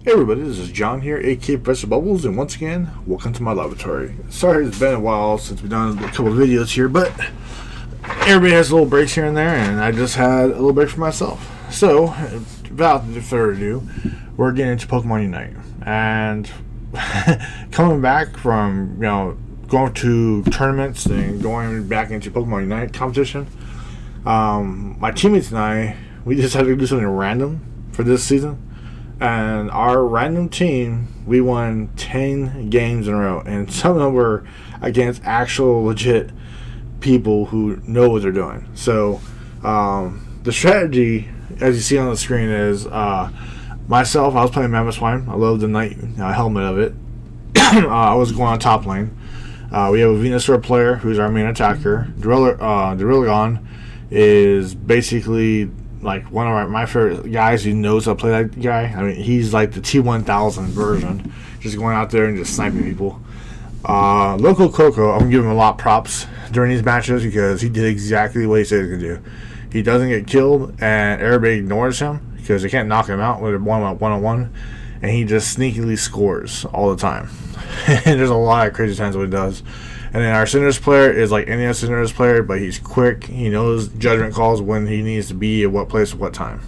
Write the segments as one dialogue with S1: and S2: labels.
S1: Hey everybody, this is John here, aka Professor Bubbles, and once again, welcome to my laboratory. Sorry it's been a while since we've done a couple of videos here, but everybody has little breaks here and there, and I just had a little break for myself. So, without further ado, we're getting into Pokemon Unite. And coming back from, going to tournaments and going back into Pokemon Unite competition, my teammates and I, we decided to do something random for this season. And our random team, we won 10 games in a row. And some of them were against actual legit people who know what they're doing. So, the strategy, as you see on the screen, is myself, I was playing Mr.Mime. I love the Knight helmet of it. I was going on top lane. We have a Venusaur player who's our main attacker. Drilligon is basically like one of my favorite guys who knows how to play that guy. I mean, he's like the T1000 version, just going out there and just sniping people. Local Coco, I'm gonna give him a lot of props during these matches because he did exactly what he said he could do. He doesn't get killed, and everybody ignores him because they can't knock him out with a one-on-one, and he just sneakily scores all the time. And there's a lot of crazy times what he does. And then our Cinderace player is like any other Cinderace player, but he's quick. He knows judgment calls when he needs to be at what place at what time.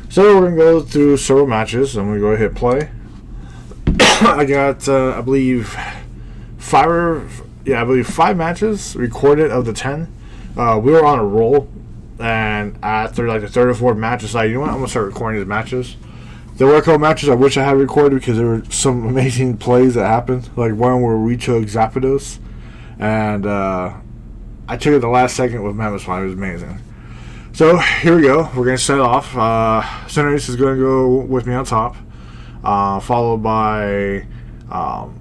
S1: So we're going to go through several matches. I'm going to go ahead and play. I got, I believe, five matches recorded of the 10. We were on a roll, and after like the third or fourth match, I decided, you know what, I'm going to start recording these matches. There were a couple matches I wish I had recorded because there were some amazing plays that happened. Like one where we took Zapdos. And I took it the last second with Mr.Mime. It was amazing. So here we go. We're going to set off. Cinderace is going to go with me on top, followed by our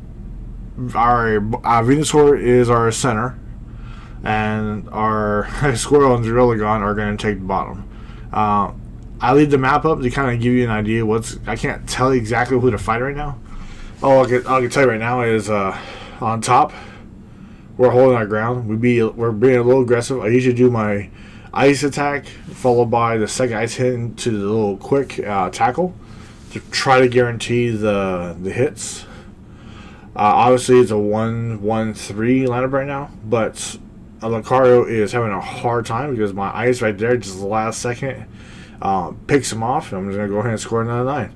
S1: Venusaur is our center, and our Squirrel and Drilligon are going to take the bottom. I leave the map up to kind of give you an idea. I can't tell you exactly who to fight right now. All I can tell you right now is on top, we're holding our ground. We're being a little aggressive. I usually do my ice attack followed by the second ice hit into the little quick tackle to try to guarantee the hits. Obviously, it's a 1-1-3 lineup right now, but Lucario is having a hard time because my ice right there, just the last second, picks him off. And I'm just going to go ahead and score another 9.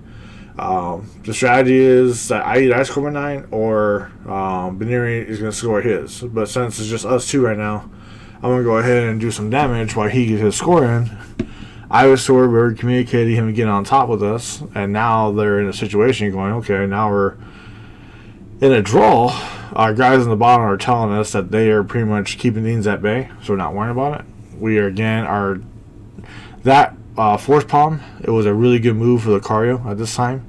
S1: The strategy is that I score my 9 or Beniri is going to score his. But since it's just us two right now, I'm going to go ahead and do some damage while he gets his score in. Ivysaur, we're communicating him to get on top with us, and now they're in a situation going, okay, now we're in a draw. Our guys on the bottom are telling us that they are pretty much keeping things at bay, so we're not worrying about it. We are again, Force Palm, it was a really good move for Lucario at this time.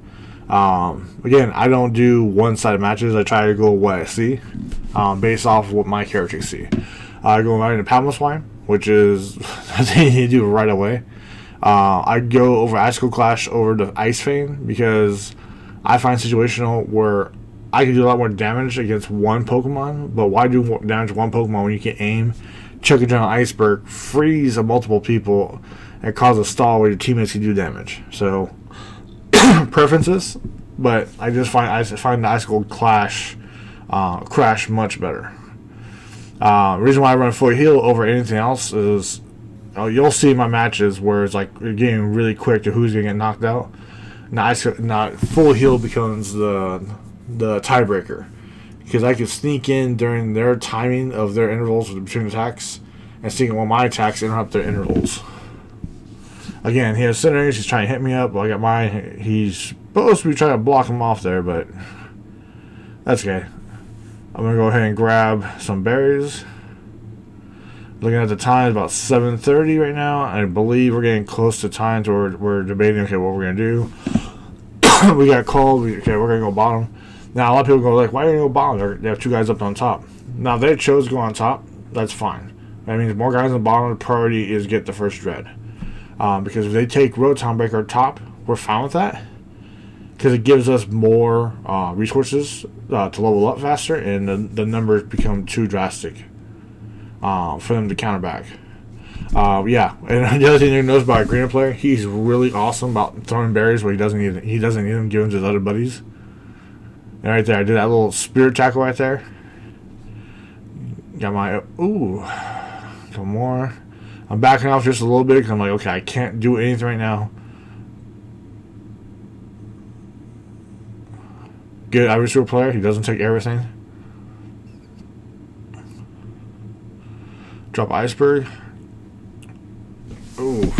S1: Again, I don't do one-sided matches. I try to go what I see, based off of what my characters see. I go right into Mr.Mime, which is the thing you need to do right away. I go over Icicle Clash over the Ice Fang because I find situational where I can do a lot more damage against one Pokemon, but why do more damage to one Pokemon when you can aim, chuck it down an Iceberg, freeze multiple people, and cause a stall where your teammates can do damage. So preferences, but I find the Icicle Clash crash much better. The reason why I run full heal over anything else is you'll see my matches where it's like you're getting really quick to who's gonna get knocked out. Not full heal becomes the tiebreaker because I can sneak in during their timing of their intervals between attacks and sneak in while my attacks interrupt their intervals. Again, he has Cinderace, he's trying to hit me up. I got mine. He's supposed to be trying to block him off there, but that's okay. I'm going to go ahead and grab some berries. Looking at the time, it's about 7:30 right now. I believe we're getting close to time to we're debating, okay, what we're going to do. We got called. Okay, we're going to go bottom. Now, a lot of people go like, why are you going to go bottom? They have two guys up on top. Now, if they chose to go on top, that's fine. That means more guys on the bottom, the priority is get the first dread. Because if they take Rotom Breaker top, we're fine with that. Because it gives us more resources to level up faster, and the numbers become too drastic for them to counter back. Yeah, and the other thing you notice about a greener player, he's really awesome about throwing berries where he doesn't need them, give them to his other buddies. And right there, I did that little spirit tackle right there. Got my some more. I'm backing off just a little bit because I'm like, okay, I can't do anything right now. Good Irish player. He doesn't take everything. Drop iceberg. Ooh.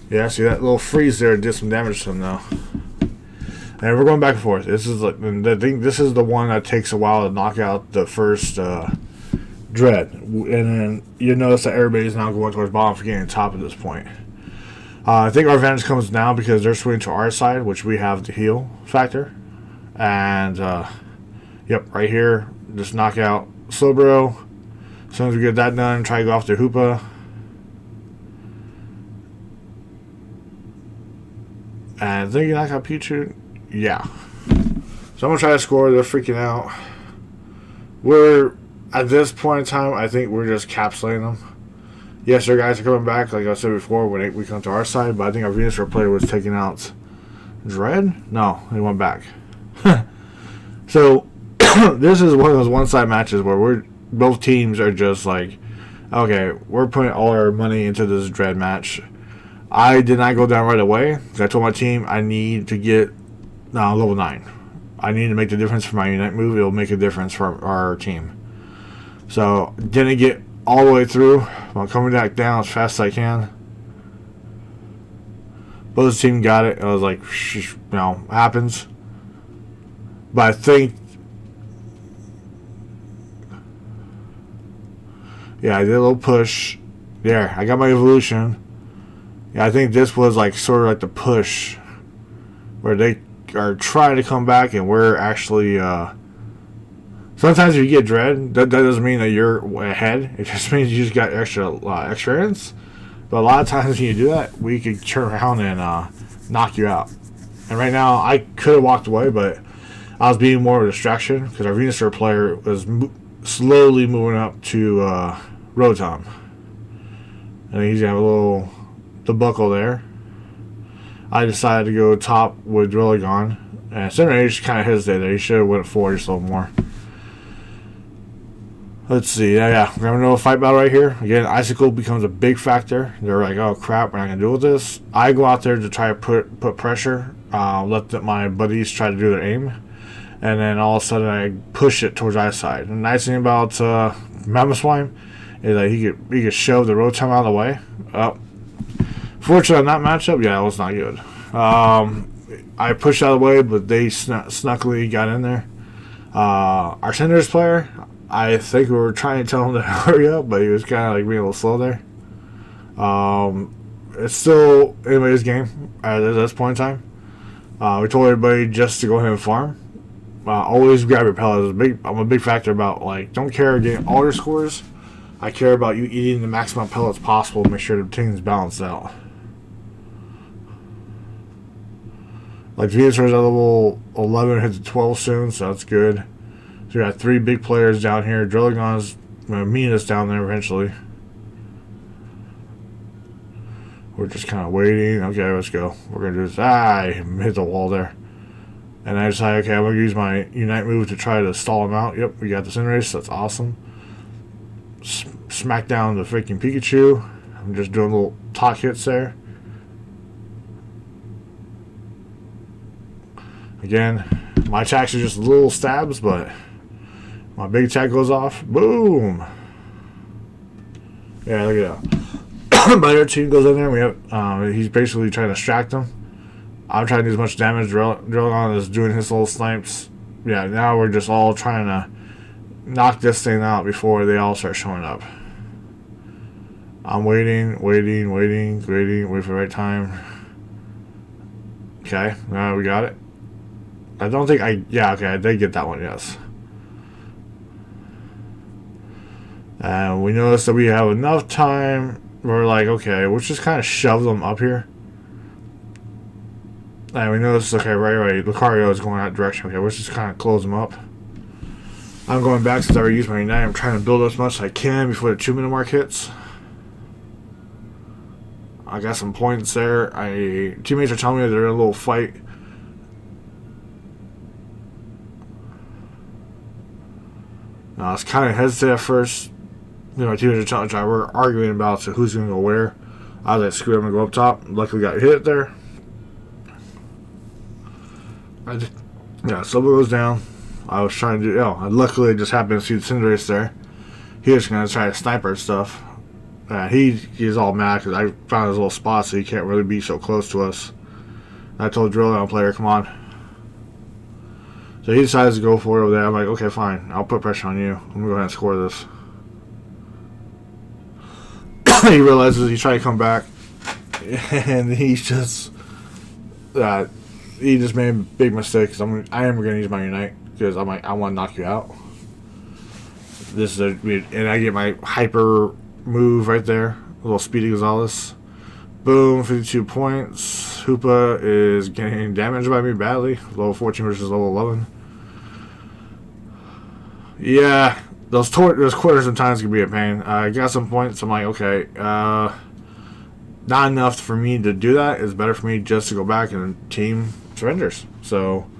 S1: Yeah, see that little freeze there did some damage to him though. And we're going back and forth. This is like, I think this is the one that takes a while to knock out the first dread, and then you notice that everybody's now going towards bottom for getting top at this point. I think our advantage comes now because they're swinging to our side, which we have the heal factor, and yep, right here, just knock out Slowbro. As soon as we get that done, try to go off the Hoopa. And I think you knock out Pichu. Yeah. So I'm going to try to score. They're freaking out. We're, at this point in time, I think we're just capsulating them. Yes, their guys are coming back, like I said before, when we come to our side, but I think our Venusaur player was taking out Dread? No, he went back. So, this is one of those one-side matches where both teams are just like, okay, we're putting all our money into this Dread match. I did not go down right away. I told my team I need to get level 9. I need to make the difference for my Unite move. It'll make a difference for our team. So, didn't get all the way through. I'm coming back down as fast as I can. Both team got it. I was like, happens. But I think, yeah, I did a little push. There, I got my evolution. Yeah, I think this was like sort of like the push where they are trying to come back and we're actually sometimes if you get dread, that doesn't mean that you're ahead. It just means you just got extra experience. But a lot of times when you do that, we could turn around and knock you out. And right now, I could have walked away, but I was being more of a distraction because our Venusaur player was slowly moving up to Rotom. And he's gonna have a little debacle there. I decided to go top with Drillagone, and Center just kind of hesitated there. He should have went forward just a little more. Let's see. Yeah, we're having another fight battle right here. Again, Icicle becomes a big factor. They're like, oh crap, we're not gonna deal with this. I go out there to try to put pressure, let my buddies try to do their aim, and then all of a sudden I push it towards our side. And the nice thing about Mr.Mime is that he could shove the Rotom out of the way. Fortunately, on that matchup, yeah, it was not good. I pushed out of the way, but they snuckily got in there. Our Cinderace player, I think we were trying to tell him to hurry up, but he was kind of like being a little slow there. It's still anybody's game at this point in time. We told everybody just to go ahead and farm. Always grab your pellets. I'm a big factor about, like, don't care getting all your scores. I care about you eating the maximum pellets possible to make sure the team's balanced out. Like, Venusaur's at level 11, hits 12 soon, so that's good. So we got 3 big players down here. Drillagon's going to meet us down there eventually. We're just kind of waiting. Okay, let's go. We're going to do this. I hit the wall there. And I decided, okay, I'm going to use my Unite move to try to stall him out. Yep, we got the Cinderace. That's awesome. Smack down the freaking Pikachu. I'm just doing little talk hits there. Again, my attacks are just little stabs, but my big attack goes off. Boom! Yeah, look at that. My other team goes in there. We have he's basically trying to distract them. I'm trying to do as much damage. Drillagon is doing his little snipes. Yeah, now we're just all trying to knock this thing out before they all start showing up. I'm waiting for the right time. Okay, we got it. I don't think okay, I did get that one, yes. And we noticed that we have enough time. We're like, okay, let's just kind of shove them up here. And we noticed, okay, right, Lucario is going that direction. Okay, let's just kind of close them up. I'm going back since I already used my Unite. I'm trying to build as much as I can before the 2-minute mark hits. I got some points there. Teammates are telling me they're in a little fight. I was kind of hesitant at first. My teammates are telling me we're arguing about who's going to go where. I was like, screw it, I'm going to go up top. Luckily got hit there. Silver goes down. I was trying to do, I luckily just happened to see the Cinderace there. He was going to try to snipe our stuff. He's all mad because I found his little spot, so he can't really be so close to us. I told Drill Down player, come on. So he decides to go for it over there. I'm like, okay, fine. I'll put pressure on you. I'm going to go ahead and score this. He realizes he's trying to come back. And he's just... he just made a big mistake. Cause I am going to use my Unite. Because I'm like, I want to knock you out. And I get my hyper move right there. A little Speedy Gonzalez. Boom, 52 points. Hoopa is getting damaged by me badly. Level 14 versus level 11. Yeah, those quarters sometimes can be a pain. I got some points. I'm like, okay, not enough for me to do that. It's better for me just to go back and team surrenders. So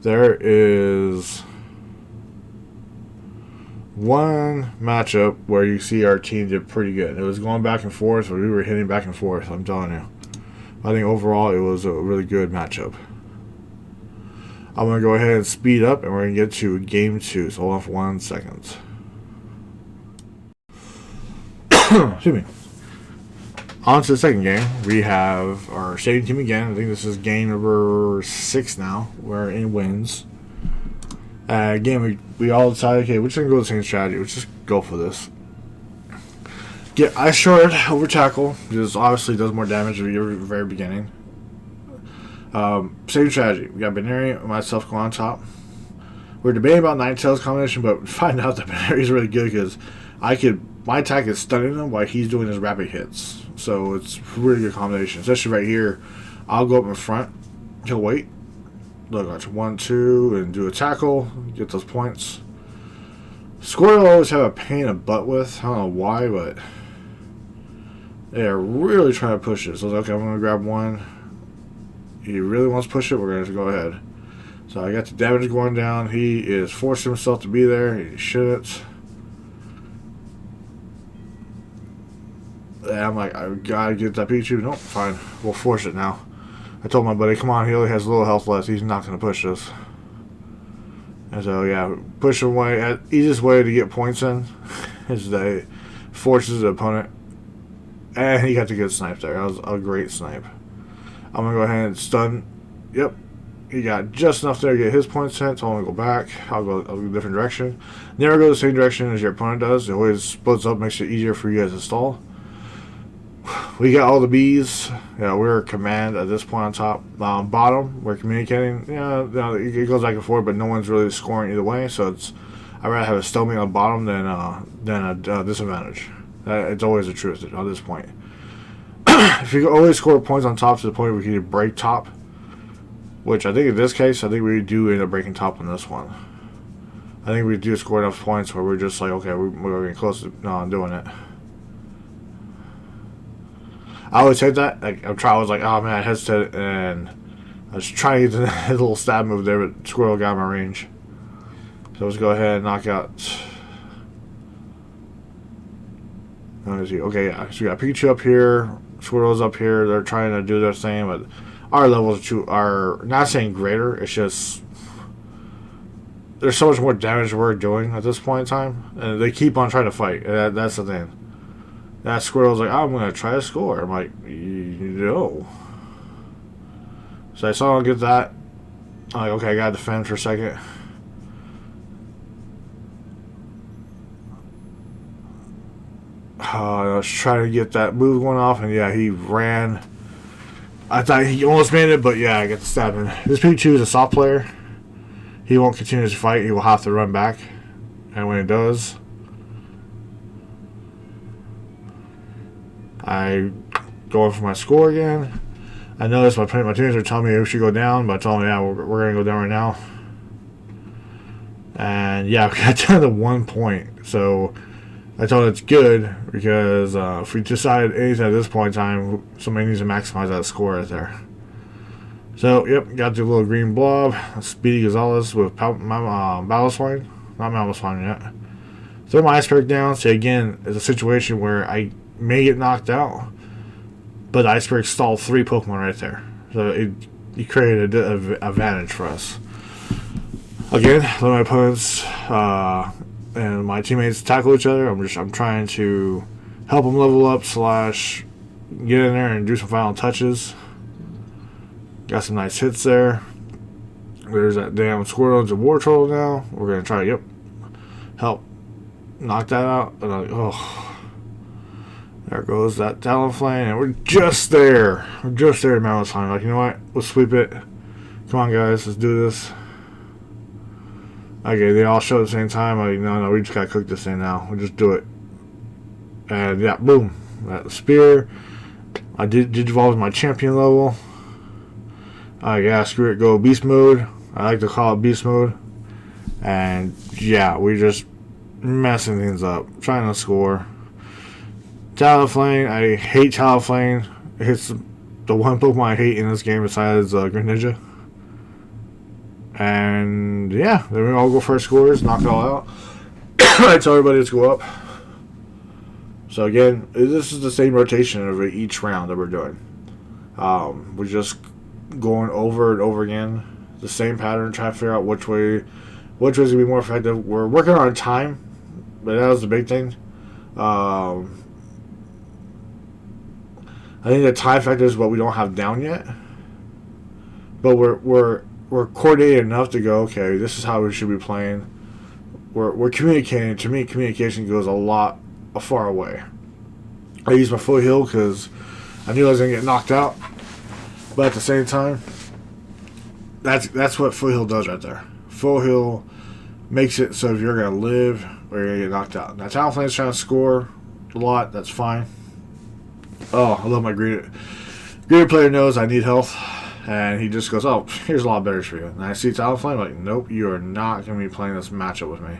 S1: there is one matchup where you see our team did pretty good. It was going back and forth, but we were hitting back and forth, I'm telling you. I think overall it was a really good matchup. I'm going to go ahead and speed up, and we're going to get to game 2. So hold on for 1 second. Excuse me. On to the second game. We have our stadium team again. I think this is game number 6 now. We're in wins. Again, we all decided, okay, we're just going to go with the same strategy. Let's just go for this. Get Ice Shard over Tackle. This obviously does more damage at the very beginning. Same strategy. We got Baneri and myself going on top. We're debating about Ninetales combination, but find out that Baneri is really good because my attack is stunning him while he's doing his rapid hits. So it's a really good combination. Especially right here. I'll go up in front. He'll wait. Look, that's 1, 2, and do a tackle. Get those points. Squirtle I always have a pain in the butt with. I don't know why, but they're really trying to push it. So I was like, okay, I'm going to grab one. He really wants to push it. We're going to go ahead. So I got the damage going down. He is forcing himself to be there. He shouldn't. And I'm like, I gotta get that Pikachu. Nope, fine. We'll force it now. I told my buddy, come on, he only has a little health left. He's not going to push this. And so, yeah, push him away. Easiest way to get points in is that forces the opponent. And he got the good snipe there. That was a great snipe. I'm going to go ahead and stun. Yep. He got just enough there to get his points in. So I'm going to go back. I'll go a different direction. Never go the same direction as your opponent does. It always splits up, makes it easier for you guys to stall. We got all the bees. Yeah, we're command at this point on top. Bottom, we're communicating. Yeah, it goes back and forth, but no one's really scoring either way. So I'd rather have a stalemate on bottom than a disadvantage. It's always the truth at this point. If you always score points on top to the point where you can break top, which I think in this case, I think we do end up breaking top on this one. I think we do score enough points where we're just like, okay, we're getting close to doing it. I always hate that. I was like, oh man, I hesitated, and I was trying to get the little stab move there, but Squirrel got my range. So let's go ahead and knock out. Okay, yeah. So we got Pikachu up here, Squirrel's up here. They're trying to do their thing, but our levels are not saying greater. It's just there's so much more damage we're doing at this point in time, and they keep on trying to fight. That's the thing. That Squirrel's like, oh, I'm going to try to score. I'm like, no. So I saw him get that. I'm like, okay, I got to defend for a second. I was trying to get that move going off, and yeah, he ran. I thought he almost made it, but yeah, I got the stab in. This Pikachu is a soft player. He won't continue to fight. He will have to run back. And when he does, I go in for my score again. I noticed my teammates are telling me we should go down, but I told them, yeah, we're going to go down right now. And yeah, we got down to 1 point. So I told him it's good because if we decide anything at this point in time, somebody needs to maximize that score right there. So, yep, got the little green blob. Speedy Gonzalez with Battle Swine. Not Battle Swine yet. Throw my Iceberg down. So, again, it's a situation where I may get knocked out, but the Iceberg stalled 3 Pokemon right there. So, it created an advantage for us. Again, let my opponents and my teammates tackle each other. I'm trying to help them level up / get in there and do some final touches. Got some nice hits there. There's that damn Squirtle into War Troll now. We're going to try, help knock that out. And there goes that Talonflame. And we're just there. We're just there to Mountain Time. Like, you know what? We'll sweep it. Come on, guys. Let's do this. Okay, they all show at the same time. Like, no, we just got to cook this thing now. We'll just do it. And, yeah, boom. That spear. I did evolve my champion level. Yeah, screw it, go beast mode. I like to call it beast mode. And yeah, we just messing things up, trying to score. Talonflame, I hate Talonflame. It's the one Pokemon I hate in this game besides Greninja. And yeah, then we all go for our scores, knock it all out. I tell everybody to go up. So again, this is the same rotation of each round that we're doing. We're just going over and over again, the same pattern, trying to figure out which way is gonna be more effective. We're working on time, but that was the big thing. I think the time factor is what we don't have down yet, but we're coordinated enough to go, okay, this is how we should be playing. We're communicating. To me, communication goes a far away. I use my full heal because I knew I was gonna get knocked out. But at the same time, that's what full heal does right there. Full heal makes it so if you're going to live or you're going to get knocked out. Now, Talonflame's trying to score a lot. That's fine. Oh, I love my greeter. Greeter player knows I need health. And he just goes, oh, here's a lot better for you. And I see Talonflame, like, nope, you are not going to be playing this matchup with me.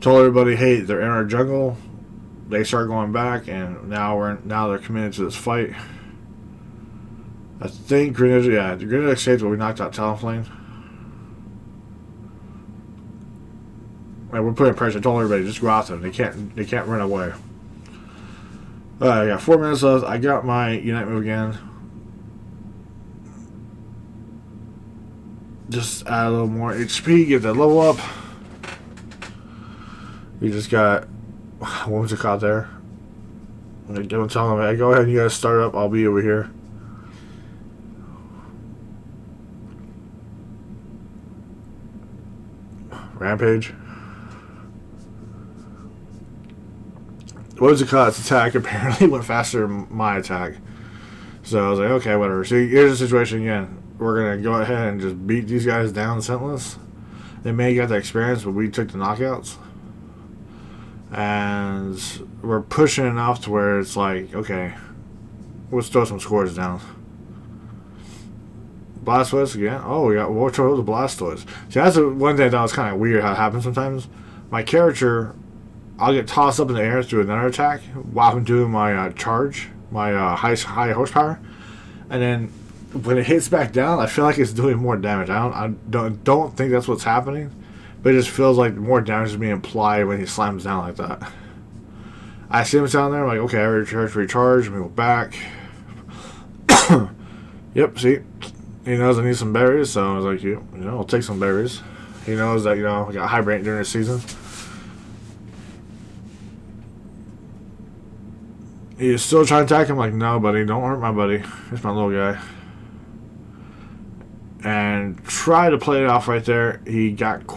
S1: Told everybody, hey, they're in our jungle. They start going back, and now they're committed to this fight. I think Greninja, Greninja escaped when we knocked out Talonflame. And we're putting pressure. I told everybody, just go after them. They can't run away. I got 4 minutes left. I got my Unite move again. Just add a little more HP, get that level up. We just got, what was it called there? Don't tell them, hey, go ahead and you guys start up. I'll be over here. Rampage. What was it called? Its attack apparently went faster than my attack. So I was like, okay, whatever. So here's the situation again. We're going to go ahead and just beat these guys down senseless. They may get the experience, but we took the knockouts. And we're pushing enough to where it's like, okay, let's throw some scores down. Blastoise again. Oh, we got War Troll to Blastoise. See, that's the one thing I thought was kind of weird how it happens sometimes. My character, I'll get tossed up in the air through another attack while I'm doing my charge, my high horsepower, and then when it hits back down, I feel like it's doing more damage. I don't think that's what's happening, but it just feels like more damage is being applied when he slams down like that. I see him down there. I'm like, okay, I recharge. Let me go back. Yep. See. He knows I need some berries, so I was like, I'll take some berries. He knows that, I got hibernate during the season. He is still trying to attack him. Like, no, buddy, don't hurt my buddy. It's my little guy. And try to play it off right there. He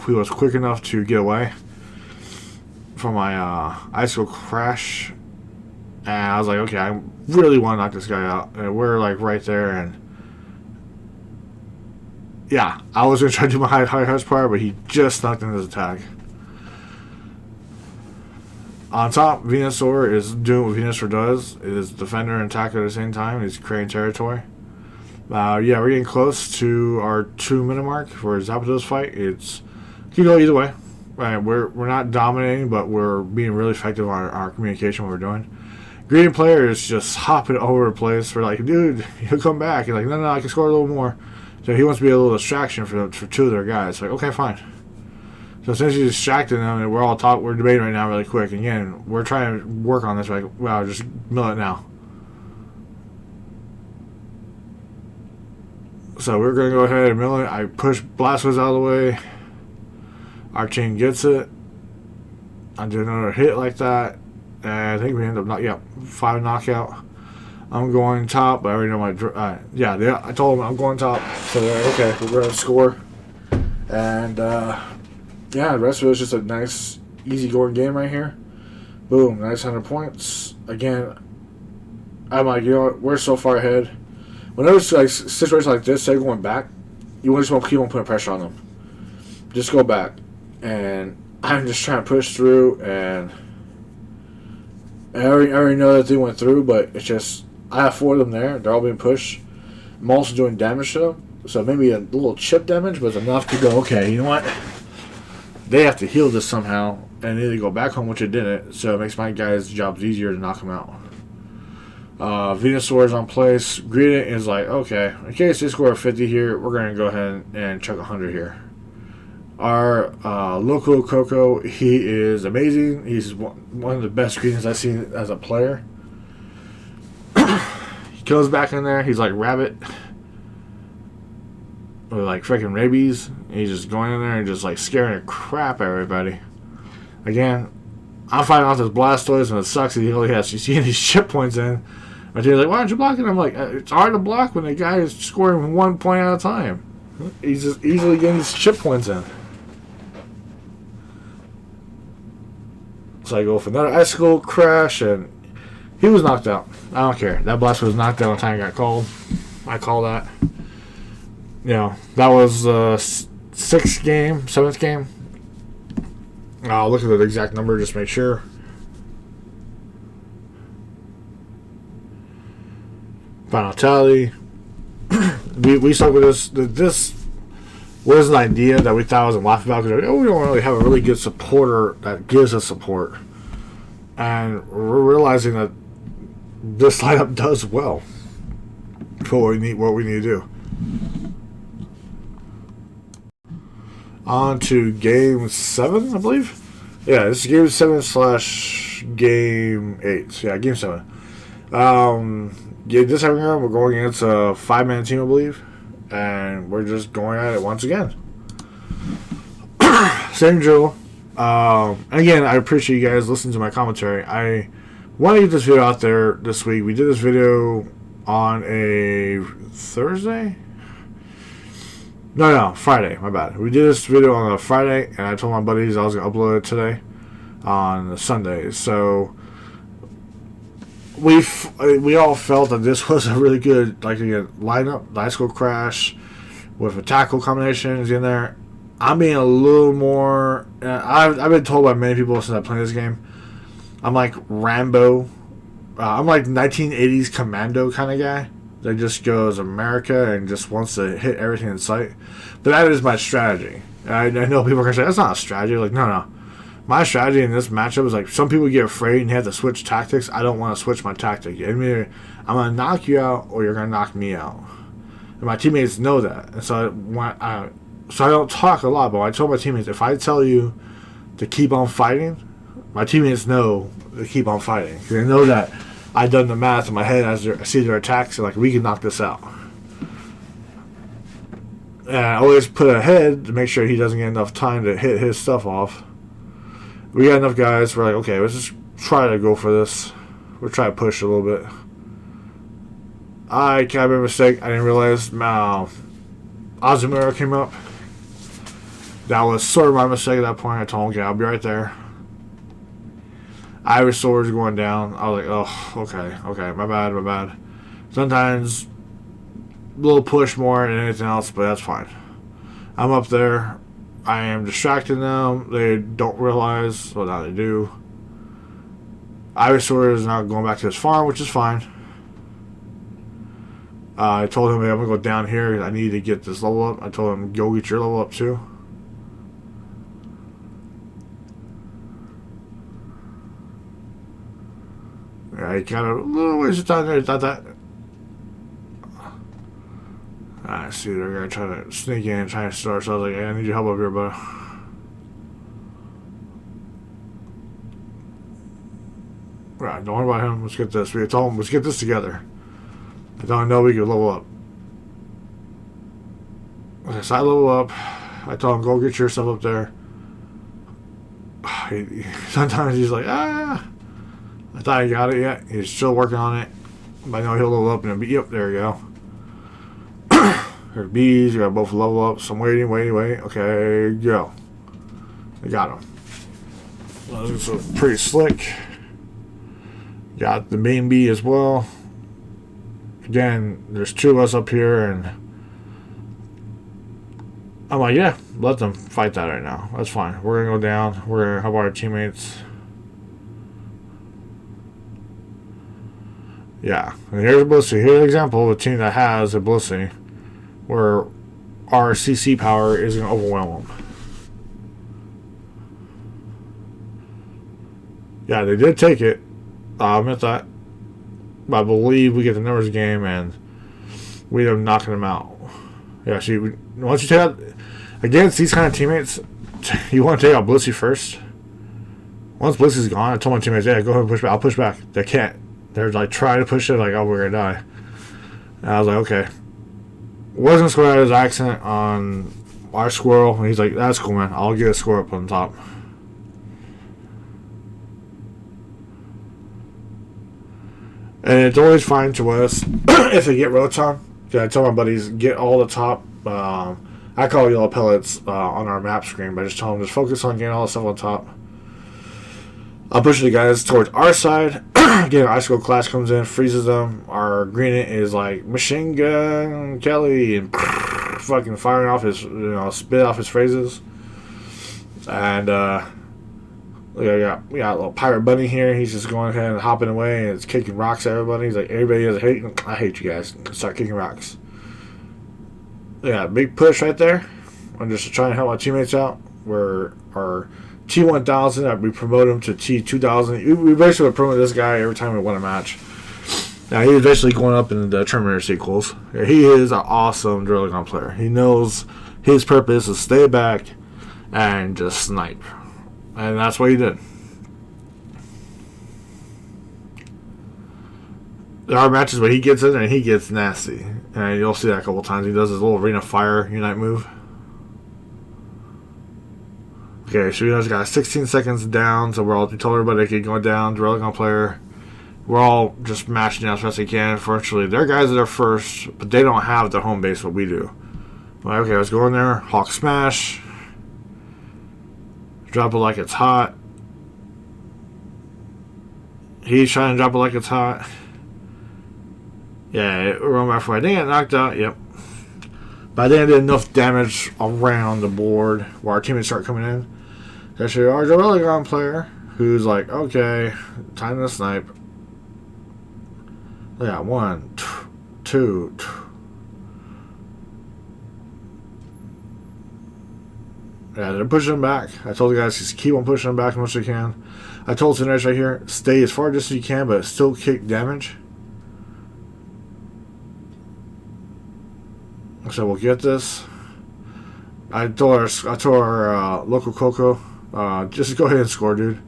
S1: was quick enough to get away from my icicle crash. And I was like, okay, I really want to knock this guy out. And we're like right there, and yeah, I was going to try to do my high horsepower, but he just knocked in his attack. On top, Venusaur is doing what Venusaur does. It is defender and attacker at the same time. He's creating territory. Yeah, we're getting close to our 2-minute mark for Zapdos fight. It can go either way. We're not dominating, but we're being really effective on our communication, what we're doing. Green player is just hopping over the place. We're like, dude, he'll come back. He's like, no, I can score a little more. So he wants to be a little distraction for two of their guys. Like, okay, fine. So since he's distracting them, and we're debating right now really quick. Again, we're trying to work on this. Like, wow, just mill it now. So we're gonna go ahead and mill it. I push Blastoise out of the way. Our team gets it. I do another hit like that. And I think we end up 5 knockout. I'm going top, but I already know my I told them I'm going top. So they're like, okay, we're gonna score. And the rest of it was just a nice, easy-going game right here. Boom, nice 100 points. Again, I'm like, you know what, we're so far ahead. Whenever it's like situations like this, they're going back, you just want to keep on putting pressure on them. Just go back. And I'm just trying to push through, and I already know that they went through, but it's just, I have 4 of them there. They're all being pushed. I'm also doing damage to them. So maybe a little chip damage, but it's enough to go, okay, you know what? They have to heal this somehow, and either go back home, which it didn't. So it makes my guys' jobs easier to knock them out. Venusaur is on place. Greedent is like, okay, in case they score a 50 here, we're going to go ahead and chuck 100 here. Our Loco Coco, he is amazing. He's one of the best Greedents I've seen as a player. He goes back in there. He's like Rabbit with like freaking rabies. He's just going in there and just like scaring the crap out of everybody. Again, I'm fighting off this Blastoise, and it sucks that he only has, you see, these chip points in. My team's like, why aren't you blocking? I'm like, it's hard to block when the guy is scoring 1 point at a time. He's just easily getting his chip points in. So I go for another Icicle Crash, and he was knocked out. I don't care. That Blastoise was knocked out when time got called. I call that. You know, that was the 7th game. I'll look at the exact number just to make sure. Final tally. we stuck with this. This was an idea that we thought was a laugh about because we don't really have a really good supporter that gives us support, and we're realizing that this lineup does well for what we need to do. On to game 7, I believe. Yeah, this is game 7 / game 8. Yeah, game 7. This time around, we're going against a 5-man team, I believe. And we're just going at it once again. Same drill. Again, I appreciate you guys listening to my commentary. I want to get this video out there this week. We did this video on a Thursday? No, Friday. My bad. We did this video on a Friday, and I told my buddies I was going to upload it today on the Sunday. So we all felt that this was a really good lineup. The Icicle Crash with a tackle combinations in there. I'm being a little more. I've been told by many people since I played this game. I'm like Rambo. I'm like 1980s Commando kind of guy that just goes America and just wants to hit everything in sight. But that is my strategy. I know people are gonna say that's not a strategy. Like no. My strategy in this matchup is like some people get afraid and have to switch tactics. I don't want to switch my tactic. Either I'm gonna knock you out or you're gonna knock me out. And my teammates know that. And so I don't talk a lot, but I told my teammates if I tell you to keep on fighting, my teammates know to keep on fighting. They know that I've done the math in my head as I see their attacks and like we can knock this out. And I always put ahead to make sure he doesn't get enough time to hit his stuff off. We got enough guys. We're like, okay, let's just try to go for this. We'll try to push a little bit. I made a mistake. I didn't realize Azumarill came up. That was sort of my mistake at that point. I told him, okay, I'll be right there. Ivysaur is going down. I was like, oh, okay, my bad. Sometimes a little push more than anything else, but that's fine. I'm up there. I am distracting them. They don't realize. Well, now they do. Ivysaur is not going back to his farm, which is fine. I told him, hey, I'm going to go down here. I need to get this level up. I told him, go get your level up too. I got a little ways of time there. Thought that. I see they're gonna try to sneak in and try to start. So I was like, hey, I need your help up here, bud. Right, don't worry about him. Let's get this. We told him, let's get this together. I don't know we could level up. Okay, so I level up. I told him, go get your stuff up there. Sometimes he's like, I thought I got it yet. He's still working on it. But I know he'll level up in a bit. Yep, there we go. There's bees. You got both level up. So I'm waiting. Okay, go. I got him. Well, this is pretty slick. Got the main bee as well. Again, there's two of us up here, and I'm like, yeah, let them fight that right now. That's fine. We're gonna go down. We're gonna help our teammates. Yeah, and here's a Blissey. Here's an example of a team that has a Blissey, where our CC power is gonna overwhelm them. Yeah, they did take it. I'll admit that. But I believe we get the numbers game and we end up knocking them out. Yeah, see, once you take out against these kind of teammates, you want to take out Blissey first. Once Blissey's gone, I told my teammates, yeah, go ahead and push back. I'll push back. They can't. They're like trying to push it, like, oh, we're gonna die. And I was like, okay. Wasn't square his accent on our squirrel, and he's like, that's cool, man. I'll get a score up on top. And it's always fine to us if they get Rotom. I tell my buddies, get all the top. I call yellow pellets on our map screen, but I just tell them, just focus on getting all the stuff on top. I'll push the guys towards our side. Again, Icicle Clash comes in, freezes them. Our green is like Machine Gun Kelly and fucking firing off his, spit off his phrases. And, we got a little pirate bunny here. He's just going ahead and hopping away and it's kicking rocks at everybody. He's like, everybody has a hate. I hate you guys. Start kicking rocks. Yeah, big push right there. I'm just trying to help my teammates out. We're our T1000. We promote him to T2000. We basically promote this guy every time we win a match. Now he's basically going up in the Terminator sequels. Yeah, he is an awesome Drillgun player. He knows his purpose is stay back and just snipe. And that's what he did. There are matches where he gets in and he gets nasty. And you'll see that a couple times. He does his little Ring of Fire Unite move. Okay, so we just got 16 seconds down. So we told everybody to keep going down. Drillgun player. We're all just mashing down as fast as we can. Fortunately, their guys are there first, but they don't have the home base what we do. Well, okay, let's go in there. Hawk Smash. Drop it like it's hot. He's trying to drop it like it's hot. Yeah, we're going back for it. They get knocked out. Yep. But I think I did enough damage around the board where our teammates start coming in. Actually, our Drillgun player, who's like, okay, time to snipe. Yeah, 1, 2. Yeah, they're pushing them back. I told the guys just keep on pushing them back as much as they can. I told Sinesh right here, stay as far distance as you can, but still kick damage. So we'll get this. I told our local Coco, just go ahead and score, dude.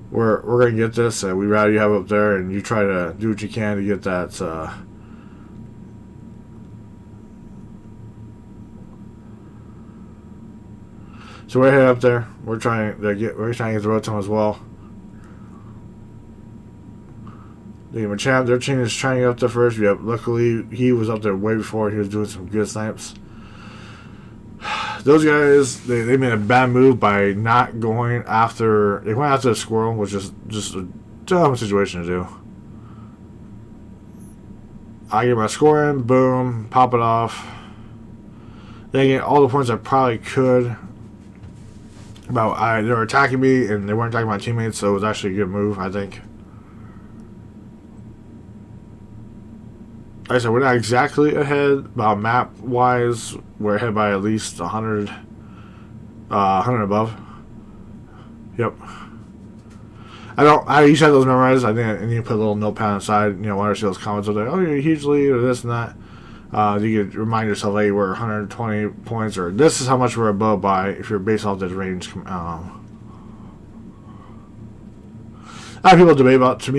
S1: We're gonna get this. We'd rather you have it up there, and you try to do what you can to get that. So we're heading up there. We're trying to get the Rotom as well. The Machamp, their team is trying to get up there first. Yep, luckily he was up there way before. He was doing some good snipes. Those guys, they made a bad move by not going after. They went after the squirrel, which is just a dumb situation to do. I get my score in, boom, pop it off. They get all the points I probably could. But they were attacking me and they weren't attacking my teammates, so it was actually a good move, I think. Like I said, we're not exactly ahead, but map wise, we're ahead by at least 100 above. Yep. I don't. I used to have those memorized. I think I need to put a little notepad inside. Whenever I see those comments up there, oh, you're a huge lead or this and that. You could remind yourself, hey, we're 120 points, or this is how much we're above by if you're based off this range. A lot of people debate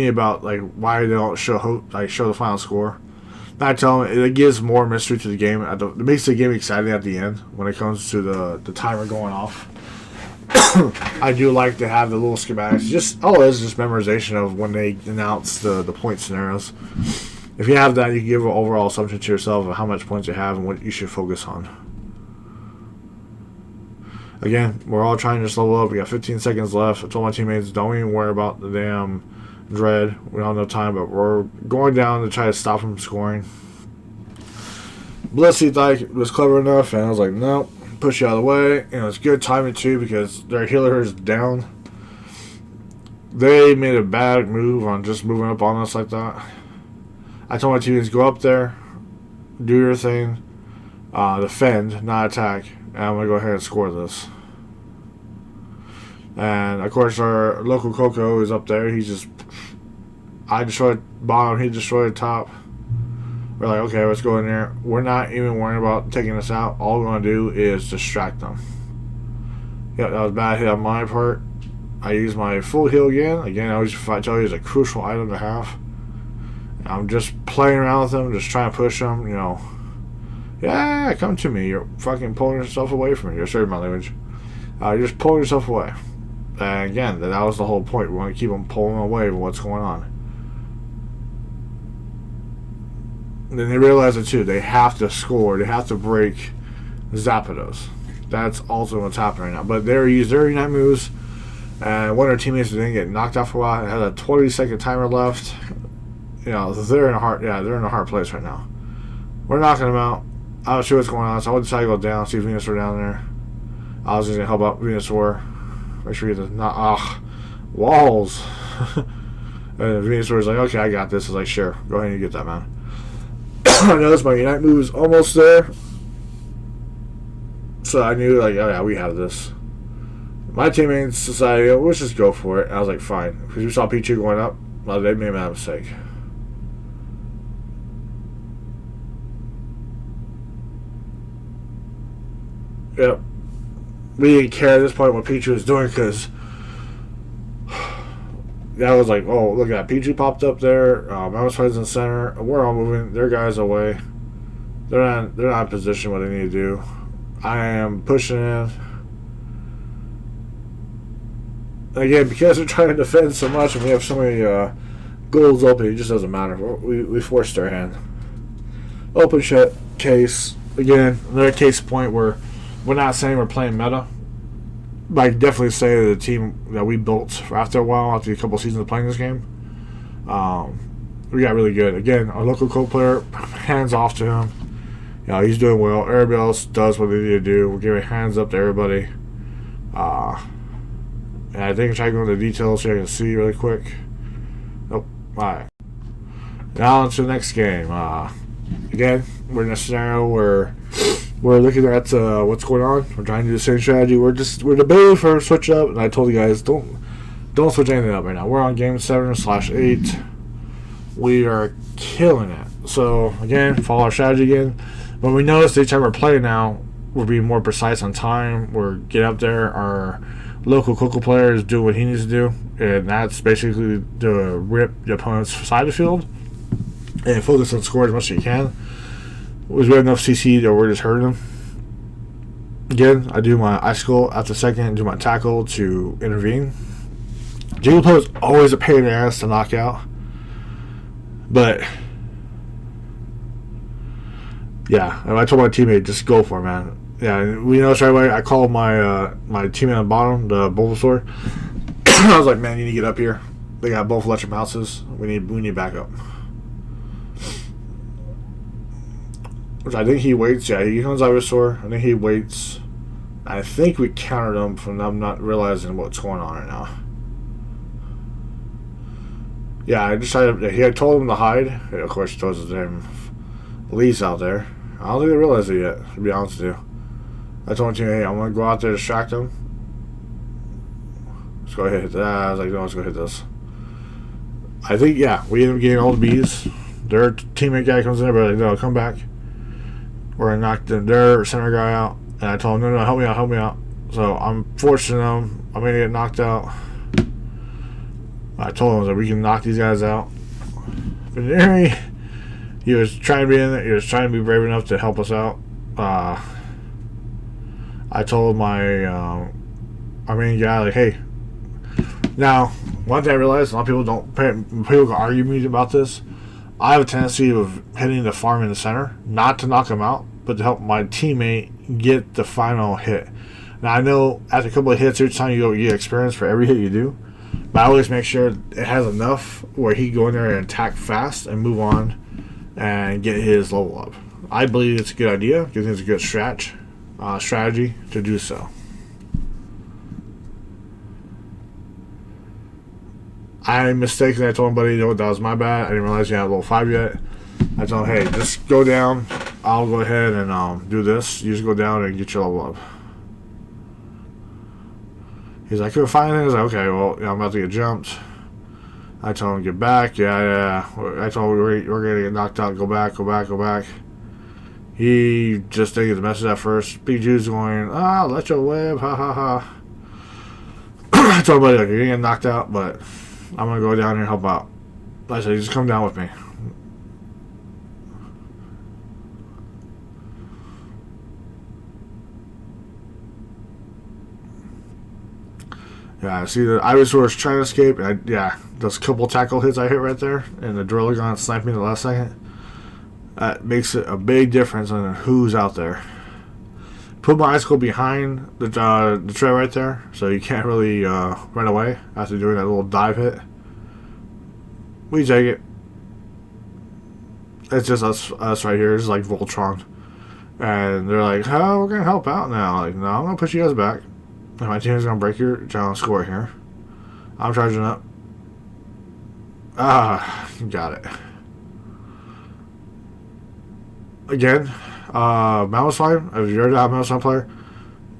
S1: about like why they don't show the final score. And I tell them it gives more mystery to the game. It makes the game exciting at the end when it comes to the timer going off. I do like to have the little schematics. Just all it is just memorization of when they announce the point scenarios. If you have that, you can give an overall assumption to yourself of how much points you have and what you should focus on. Again, we're all trying to just level up. We got 15 seconds left. I told my teammates, don't even worry about the damn dread. We don't have no time, but we're going down to try to stop them from scoring. Blissey thought he was clever enough, and I was like, nope, push you out of the way. It's good timing too because their healer is down. They made a bad move on just moving up on us like that. I told my teammates, go up there, do your thing, defend, not attack, and I'm going to go ahead and score this. And, of course, our local Coco is up there. I destroyed bottom, he destroyed top. We're like, okay, let's go in there. We're not even worrying about taking this out. All we're going to do is distract them. Yep, that was a bad hit on my part. I used my full heal again. Again, I always tell you it's a crucial item to have. I'm just playing around with them, just trying to push them, Yeah, come to me. You're fucking pulling yourself away from me. You're sorry, my language. You're just pulling yourself away. And again, that was the whole point. We want to keep them pulling away from what's going on. And then they realize it too. They have to score. They have to break Zapdos. That's also what's happening right now. But they used their Unite moves. And one of their teammates didn't get knocked out for a while. It had a 20-second timer left. They're in a hard place right now. We're knocking them out. I don't sure what's going on, so I decided to go down, see if Venusaur down there. I was just gonna help out Venusaur. Make sure he does not walls. And Venusaur's like, okay, I got this. I was like, sure, go ahead and you get that, man. I noticed my Unite move is almost there. So I knew, like, oh yeah, we have this. My teammates decided, let's just go for it. And I was like, fine. Because we saw Pichu going up. Well, they made a mistake. Yep. We didn't care at this point what Pichu was doing because that was like, oh, look at that. Pichu popped up there. Mouse in the center. We're all moving. Their guys away. They're not in position what they need to do. I am pushing in. Again, because they're trying to defend so much and we have so many goals open, it just doesn't matter. We forced their hand. Open shut case. Again, another case point where we're not saying we're playing meta, but I definitely say that the team that we built after a while, after a couple seasons of playing this game, we got really good. Again, our local co-player, hands off to him. He's doing well. Everybody else does what they need to do. We're giving hands up to everybody. And I think I'll try to go into the details so I can see really quick. Nope. Alright. Now on to the next game. Again, we're in a scenario where we're looking at what's going on. We're trying to do the same strategy. We're debating for a switch up, and I told you guys don't switch anything up right now. We're on game 7/8. We are killing it. So again, follow our strategy again. When we notice each time we're playing now, we're being more precise on time. We're get up there. Our local Coco player is doing what he needs to do, and that's basically to rip the opponent's side of the field and focus on score as much as you can. Was we have enough CC that we're just hurting them. Again, I do my icicle at the second and do my tackle to intervene. Jigglypuff is always a pain in the ass to knock out. But yeah, I told my teammate, just go for it, man. Yeah, we noticed right away. I called my my teammate on the bottom, the Bulbasaur. I was like, man, you need to get up here. They got both electric houses. We need backup. Which I think he waits. Yeah, he comes Ivysaur. I think he waits. I think we countered him from them not realizing what's going on right now. Yeah, I decided. He had told him to hide. Of course, he told his damn Lee's out there. I don't think they realized it yet, to be honest with you. I told him, hey, I'm going to go out there to distract him. let's go ahead and hit that. I was like, no, let's go hit this. I think, yeah, we end up getting all the bees. Their teammate guy comes in there, but like, no, come back. We're going to knock their center guy out. And I told him, no, help me out, help me out. So I'm forcing them. I'm going to get knocked out. I told him that we can knock these guys out. But anyway, he was trying to be in there. He was trying to be brave enough to help us out. I told my our main guy, like, hey. Now, one thing I realized, a lot of people people can argue with me about this. I have a tendency of hitting the farm in the center, not to knock him out, but to help my teammate get the final hit. Now, I know after a couple of hits, each time you go, you get experience for every hit you do. But I always make sure it has enough where he can go in there and attack fast and move on and get his level up. I believe it's a good idea. I think it's a good strategy to do so. I mistakenly told him, buddy, that was my bad. I didn't realize you had level 5 yet. I told him, hey, just go down. I'll go ahead and do this. You just go down and get your level up. He's like, I couldn't find it. I was like, okay, well, I'm about to get jumped. I told him, get back. Yeah. I told him, we're going to get knocked out. Go back. He just didn't get the message at first. Pikachu's going, let your web. Ha, ha, ha. I told him, buddy, like, you're going to get knocked out, but I'm going to go down here and help out. I said, just come down with me. Yeah, see the Ivysaur's trying to escape. Those couple tackle hits I hit right there, and the Drillgon sniped me in the last second. That makes it a big difference on who's out there. Put my icicle behind the tray right there, so you can't really run away after doing that little dive hit. We take it. It's just us right here. It's like Voltron, and they're like, "Oh, we're gonna help out now." Like, no, I'm gonna push you guys back. And my team is going to break your score here. I'm charging up. Got it. Again, Mouse Slime, if you're not a Mouse Slime player,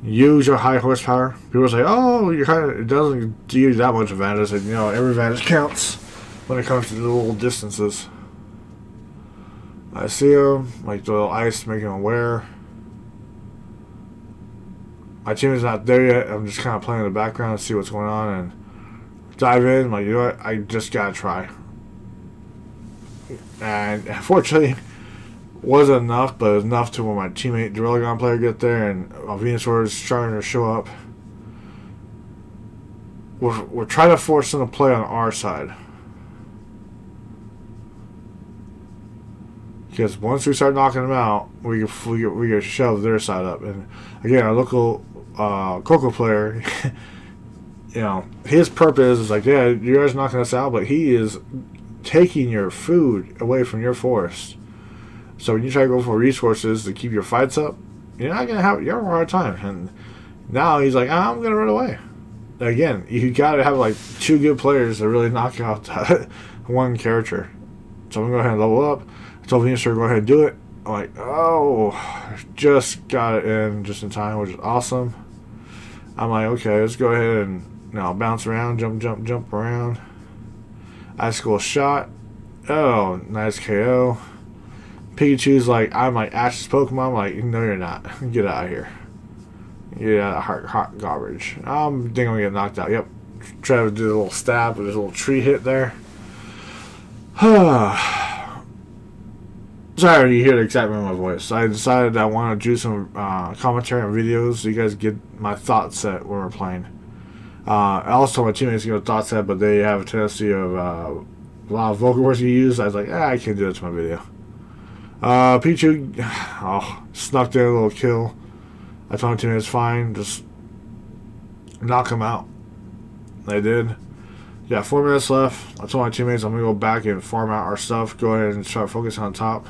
S1: use your high horsepower. People say, oh, it doesn't give you that much advantage. And, every advantage counts when it comes to the little distances. I see them, like the little ice making them aware. My team is not there yet. I'm just kind of playing in the background to see what's going on and dive in. Like, you know what? I just got to try. And unfortunately, wasn't enough, but it was enough to when my teammate, the Drillgon player, get there and Venusaur is trying to show up. We're trying to force them to play on our side. Because once we start knocking them out, we get shove their side up. And again, our local Coco player, his purpose is like, yeah, you guys are knocking us out, but he is taking your food away from your forest. So when you try to go for resources to keep your fights up, you're not gonna have a hard time. And now he's like, I'm gonna run away. Again, you gotta have like 2 good players to really knock out that one character. So I'm gonna go ahead and level up. I told Venusaur to go ahead and do it. I'm like, just got it in just in time, which is awesome. I'm like, okay, let's go ahead and bounce around, jump around. Icicle shot. Oh, nice KO. Pikachu's like, I'm like Ash's Pokemon. I'm like, no, you're not. Get out of here. Get out of hot garbage. I'm think I'm gonna get knocked out. Yep. Try to do a little stab with this little tree hit there. Sorry, you hear the exact in my voice. I decided I want to do some commentary on videos so you guys get my thought set when we're playing. I also told my teammates to get a thought set, but they have a tendency of a lot of vocal words you use. I was like, I can't do that to my video. Pichu, snuck in a little kill. I told my teammates, fine, just knock them out. They did. Yeah, 4 minutes left. I told my teammates I'm going to go back and farm out our stuff. Go ahead and start focusing on top.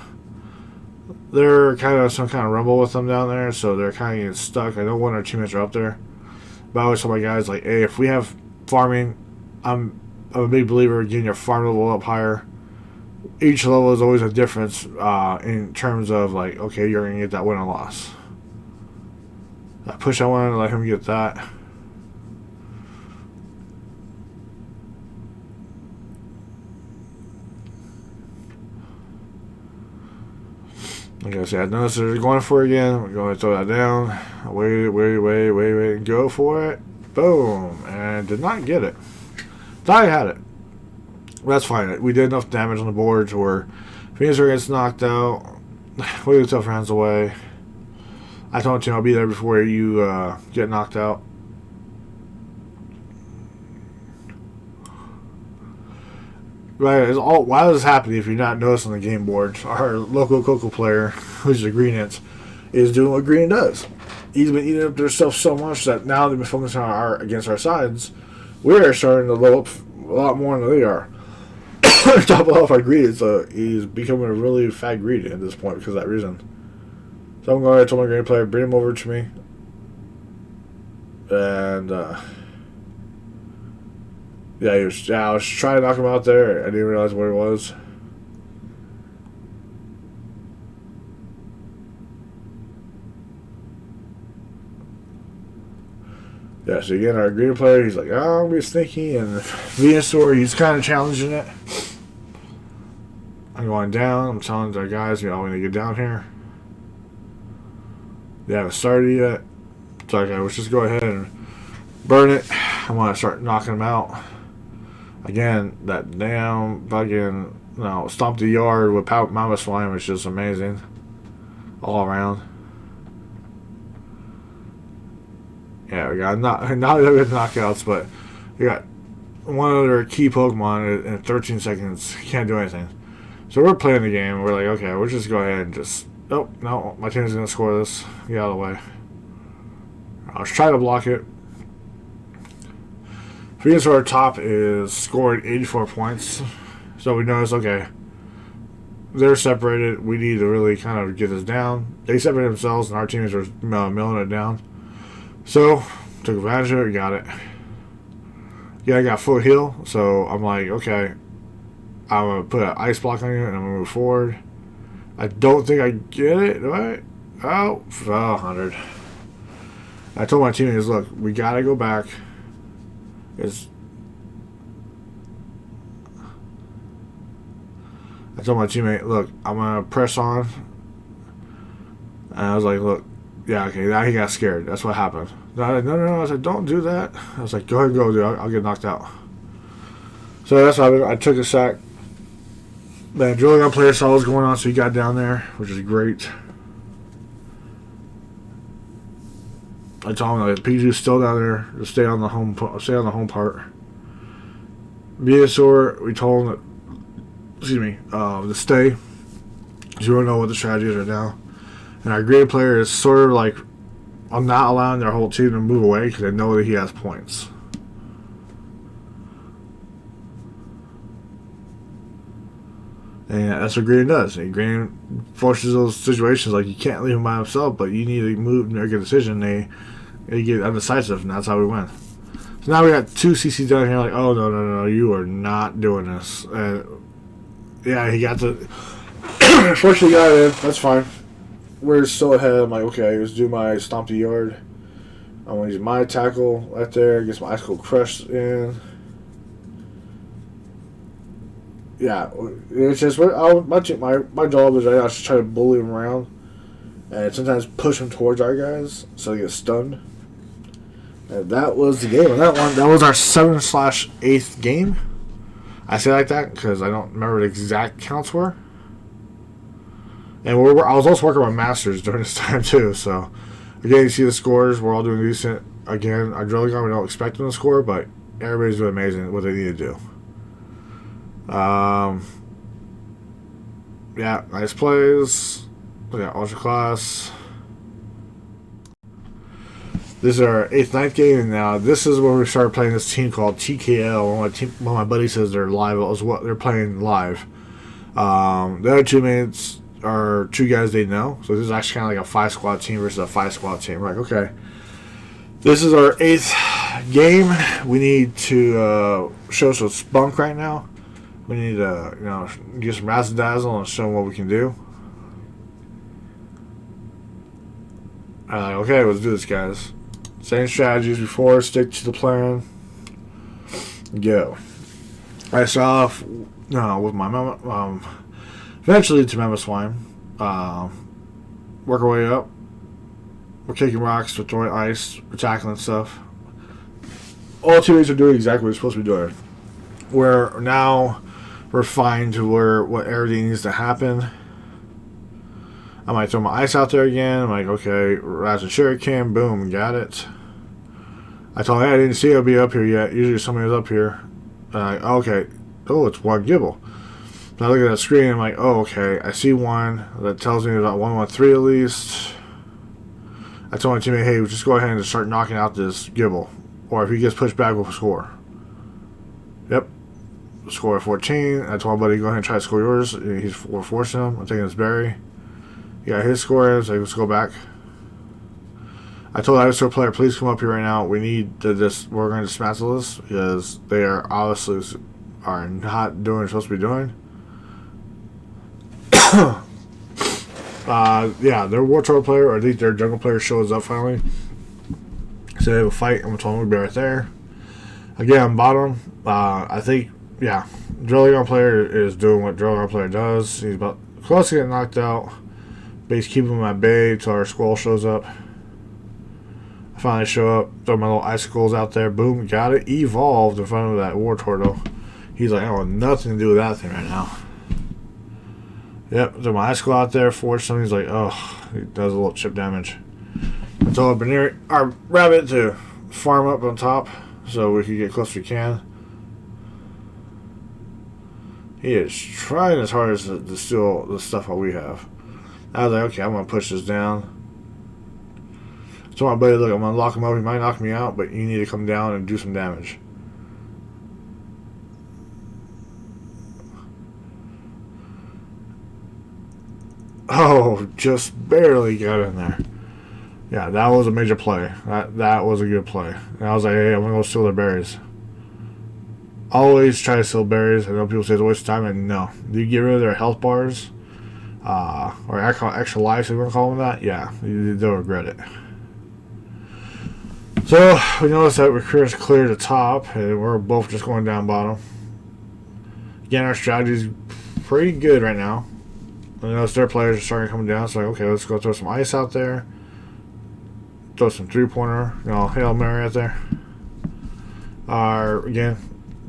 S1: They're kind of some kind of rumble with them down there, so they're kind of getting stuck. I know one of our teammates are up there. But I always tell my guys, like, hey, if we have farming, I'm a big believer in getting your farm level up higher. Each level is always a difference in terms of, like, okay, you're going to get that win or loss. I push that one and let him get that. Like I said, I noticed they're going for it again. We're going to throw that down. Wait, and go for it. Boom. And did not get it. Thought I had it. That's fine. We did enough damage on the board to where Venusaur gets knocked out. We get tough hands away. I told you I'll be there before you get knocked out. Right, why does this happen if you're not noticing the game board? Our local Coco player, who's a Greenance, is doing what Green does. He's been eating up their stuff so much that now they've been focusing on against our sides. We're starting to load up a lot more than they are. Top off our Green, so he's becoming a really fat Green at this point because of that reason. So I'm going to tell my Green player, bring him over to me. And, yeah, I was trying to knock him out there. I didn't realize what it was. Yeah, so again, our green player, he's like, oh, I'm going to be sneaky. And Venusaur, he's kind of challenging it. I'm going down. I'm telling our guys, we need to get down here. They haven't started yet. So okay, let's just go ahead and burn it. I want to start knocking them out. Again, that damn fucking stomp the yard with Mr.Mime is just amazing. All around. Yeah, we got not good knockouts, but we got one of their key Pokemon in 13 seconds. Can't do anything. So we're playing the game. We're like, okay, we'll just go ahead and just. Oh, no, my team's going to score this. Get out of the way. I was trying to block it. Venusaur top is scored 84 points. So we notice, okay, they're separated. We need to really kind of get this down. They separated themselves, and our teams are milling it down. So, took advantage of it, got it. Yeah, I got full heal, so I'm like, okay, I'm going to put an ice block on you, and I'm going to move forward. I don't think I get it, right? Oh, 100. I told my teammates, look, we got to go back. I told my teammate, look, I'm going to press on. And I was like, look, yeah, okay, now he got scared. That's what happened. No. I said, don't do that. I was like, go ahead and go, dude. I'll get knocked out. So that's how I took a sack. Man, drilling on player saw what was going on, so he got down there, which is great. I told him that PG's still down there to stay on the home part. Venusaur, we told him that, to stay. Because we don't know what the strategy is right now. And our green player is sort of like, I'm not allowing their whole team to move away because I know that he has points. And that's what Green does. And Green forces those situations like you can't leave him by himself, but you need to move and make a decision. They get undecisive, and that's how we win. So now we got two CC down here like, oh, no, you are not doing this. And yeah, he got to... Fortunately, got it in. That's fine. We're still ahead. I'm like, okay, let's do my Stomp the Yard. I'm going to use my tackle right there. Get some Ice Cold Crush in. Yeah, it's just my job is I just try to bully them around and sometimes push them towards our guys so they get stunned. And that was the game on that one. That was our 7/8 game. I say like that because I don't remember the exact counts were. And I was also working on Masters during this time too. So again, you see the scores. We're all doing decent. Again, our drilling gun, we don't expect them to score, but everybody's doing amazing at what they need to do. Yeah, nice plays. We got Ultra Class. This is our 8th-9th game, and now this is where we started playing this team called TKL. One of my buddies says they're live. They're playing live. The other two mates are two guys they know, so this is actually kind of like a 5-squad team versus a 5-squad team. We're like, okay, this is our 8th game. We need to show some spunk right now. We need to, get some razzle dazzle and show them what we can do. Okay, let's do this, guys. Same strategies before. Stick to the plan. Go. I saw off with my eventually to Mr.Mime. work our way up. We're kicking rocks, we're throwing ice, we're tackling stuff. All teammates are doing exactly what they're supposed to be doing. We're now refined to where what everything needs to happen. I might throw my ice out there again. I'm like, okay, Raz and Shuriken, boom, got it. I told him, hey, I didn't see it be up here yet. Usually somebody was up here. Okay, oh, it's one Gibble. So I look at that screen, I'm like, oh, okay, I see one that tells me about 113 at least. I told my teammate, hey, just go ahead and start knocking out this Gibble. Or if he gets pushed back, we'll score. Yep. Score 14. I told my buddy, go ahead and try to score yours. We're forcing him. I'm taking this berry. He got his score, so let's go back. I told the ISO player, please come up here right now. We need to we're going to dismantle this because they are obviously are not doing what they're supposed to be doing. Yeah, their Wartortle player, or at least their jungle player, shows up finally. So they have a fight. I'm going to tell them we'll be right there. Again, I'm bottom. I think, yeah, Drillgon player is doing what Drillgon player does. He's about close to getting knocked out. But he's keeping my bay until our squall shows up. I finally show up, throw my little icicles out there. Boom, got it. Evolved in front of that Wartortle. He's like, I want nothing to do with that thing right now. Yep, throw my icicle out there, force him. He's like, oh, he does a little chip damage. I told our rabbit to farm up on top so we can get close as we can. He is trying as hard as to steal the stuff that we have. I was like, okay, I'm going to push this down. So my buddy, look, I'm going to lock him up. He might knock me out, but you need to come down and do some damage. Oh, just barely got in there. Yeah, that was a major play. That was a good play. And I was like, hey, I'm going to go steal their berries. Always try to steal berries. I know people say it's a waste of time, and no. You get rid of their health bars, or extra lives, if you want to call them that, yeah, they'll regret it. So, we noticed that recruiters cleared the top, and we're both just going down bottom. Again, our strategy is pretty good right now. I noticed their players are starting to come down, so like, okay, let's go throw some ice out there. Throw some three-pointer, Hail Mary out there. Again,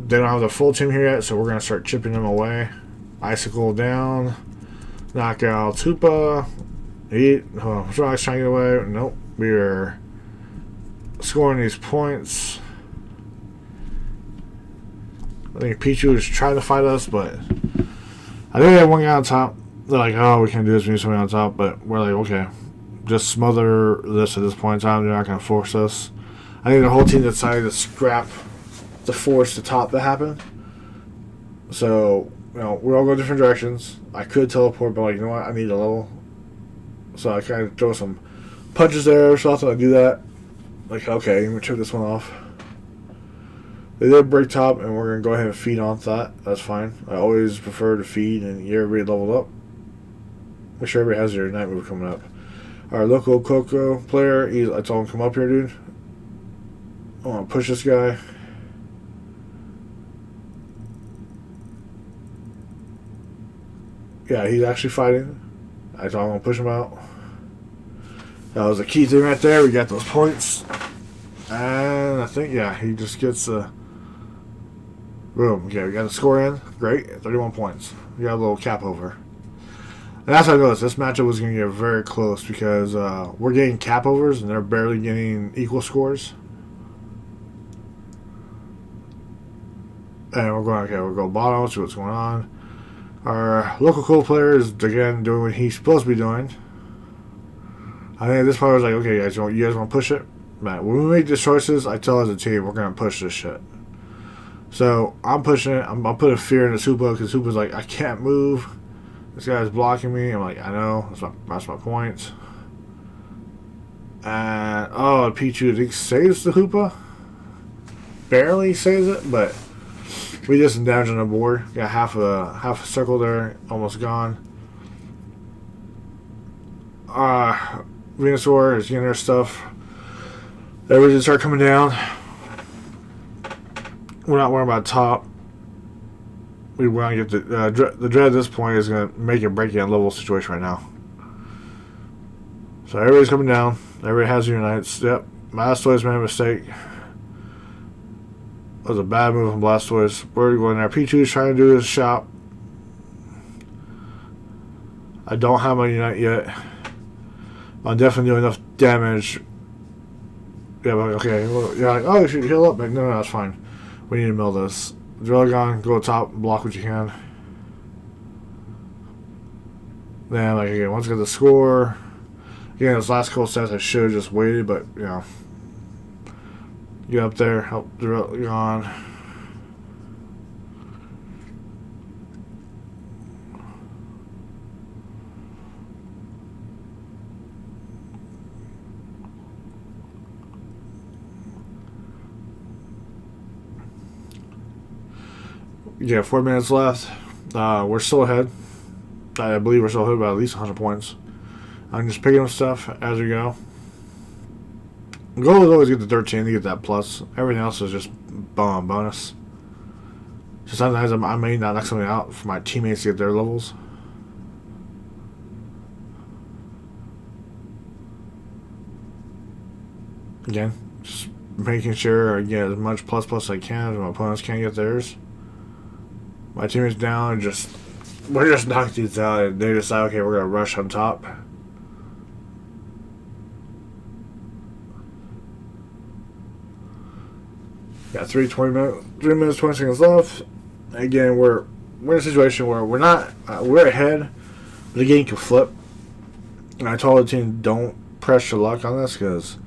S1: they don't have the full team here yet, so we're going to start chipping them away. Icicle down. Knock out Tupa. Strong's trying to get away. Nope. We are scoring these points. I think Pichu is trying to fight us, but I think they have one guy on top. They're like, oh, we can't do this. We need somebody on top. But we're like, okay, just smother this at this point in time. They're not going to force us. I think the whole team decided to scrap to force the top to happen. So, we all go different directions. I could teleport, but like, you know what? I need a level. So I kind of throw some punches there or something. I do that. Like, okay, I'm going to trip this one off. They did break top, and we're going to go ahead and feed on that. That's fine. I always prefer to feed and get everybody leveled up. Make sure everybody has their night move coming up. Our local Coco player, I told him, come up here, dude. I want to push this guy. Yeah, he's actually fighting. I told him I'm going to push him out. That was a key thing right there. We got those points. And I think, yeah, he just gets a... Boom. Okay, we got a score in. Great. 31 points. We got a little cap over. And that's how I noticed. This matchup was going to get very close because we're getting cap overs and they're barely getting equal scores. And we're going, okay, we'll go bottom, see what's going on. Our local cool player is, again, doing what he's supposed to be doing. I think at this point I was like, okay, guys, you guys want to push it? But when we make these choices, I tell as a team, we're going to push this shit. So I'm pushing it. I'm putting fear into Supa because Supa's like, I can't move. This guy's blocking me. I'm like, I know. That's my point. And, oh, Pichu, I think, saves the Hoopa. Barely saves it, but we did some damage on the board. Got half a circle there, almost gone. Venusaur is getting their stuff. Everybody start coming down. We're not worrying about top. We want to get the... the dread at this point is going to make it break a level situation right now. 'Cause, you know, we're all going to get different directions. I could teleport, but like, you know what? I need a level. So I kind of throw some punches there or something. I do that. Like, okay, we're going to trip this one off. They did break top, and we're going to go ahead and feed on that. That's fine. I always prefer to feed and get everybody leveled up. Make sure everybody has their night move coming up. Our local Coco player, I told him, come up here, dude. I want to push this guy. So everybody's coming down. Everybody has your unites. Yep. Blastoise made a mistake. That was a bad move from Blastoise. We're going there. Pichu's trying to do his shop. I don't have my unite yet. I'm definitely doing enough damage. Yeah, but okay. Well, you're like, oh, you should heal up. Like, no, that's fine. We need to mill this. Drillgon, go top, block what you can. Then, like, again, once I get the score. Again, those last couple sets I should have just waited, but, you know. Get up there, help Drillgon. Yeah, 4 minutes left. We're still ahead. I believe we're still ahead by at least 100 points. I'm just picking up stuff as we go. The goal is always get to 13 to get that plus. Everything else is just bonus. So sometimes I may not knock something out for my teammates to get their levels. Again, just making sure I get as much plus as I can so my opponents can't get theirs. My teammates down and we're just knocking these out and they decide, okay, we're gonna rush on top. Got 3 minutes 20 seconds left. Again, we're in a situation where we're not we're ahead, but the game can flip. And I told the team, don't press your luck on this because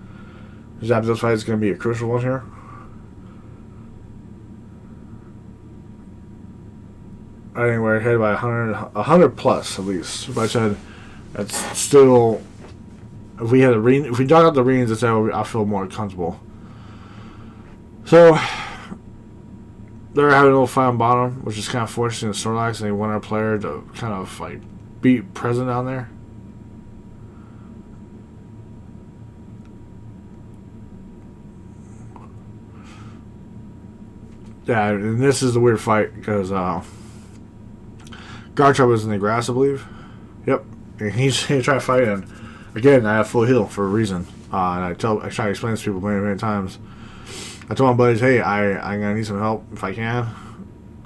S1: this fight is going to be a crucial one here. I think we're ahead by 100 plus at least. But I said that's still. If we dug out the reins, that's how I feel more comfortable. So they're having a little fight on bottom, which is kind of fortunate in Snorlax, and they want our player to kind of like beat present down there. Yeah, and this is the weird fight because Garchomp was in the grass, I believe. Yep, and he's trying to fight, and again, I have full heal for a reason. And I try to explain this to people many times. I told my buddies, hey, I'm gonna need some help if I can.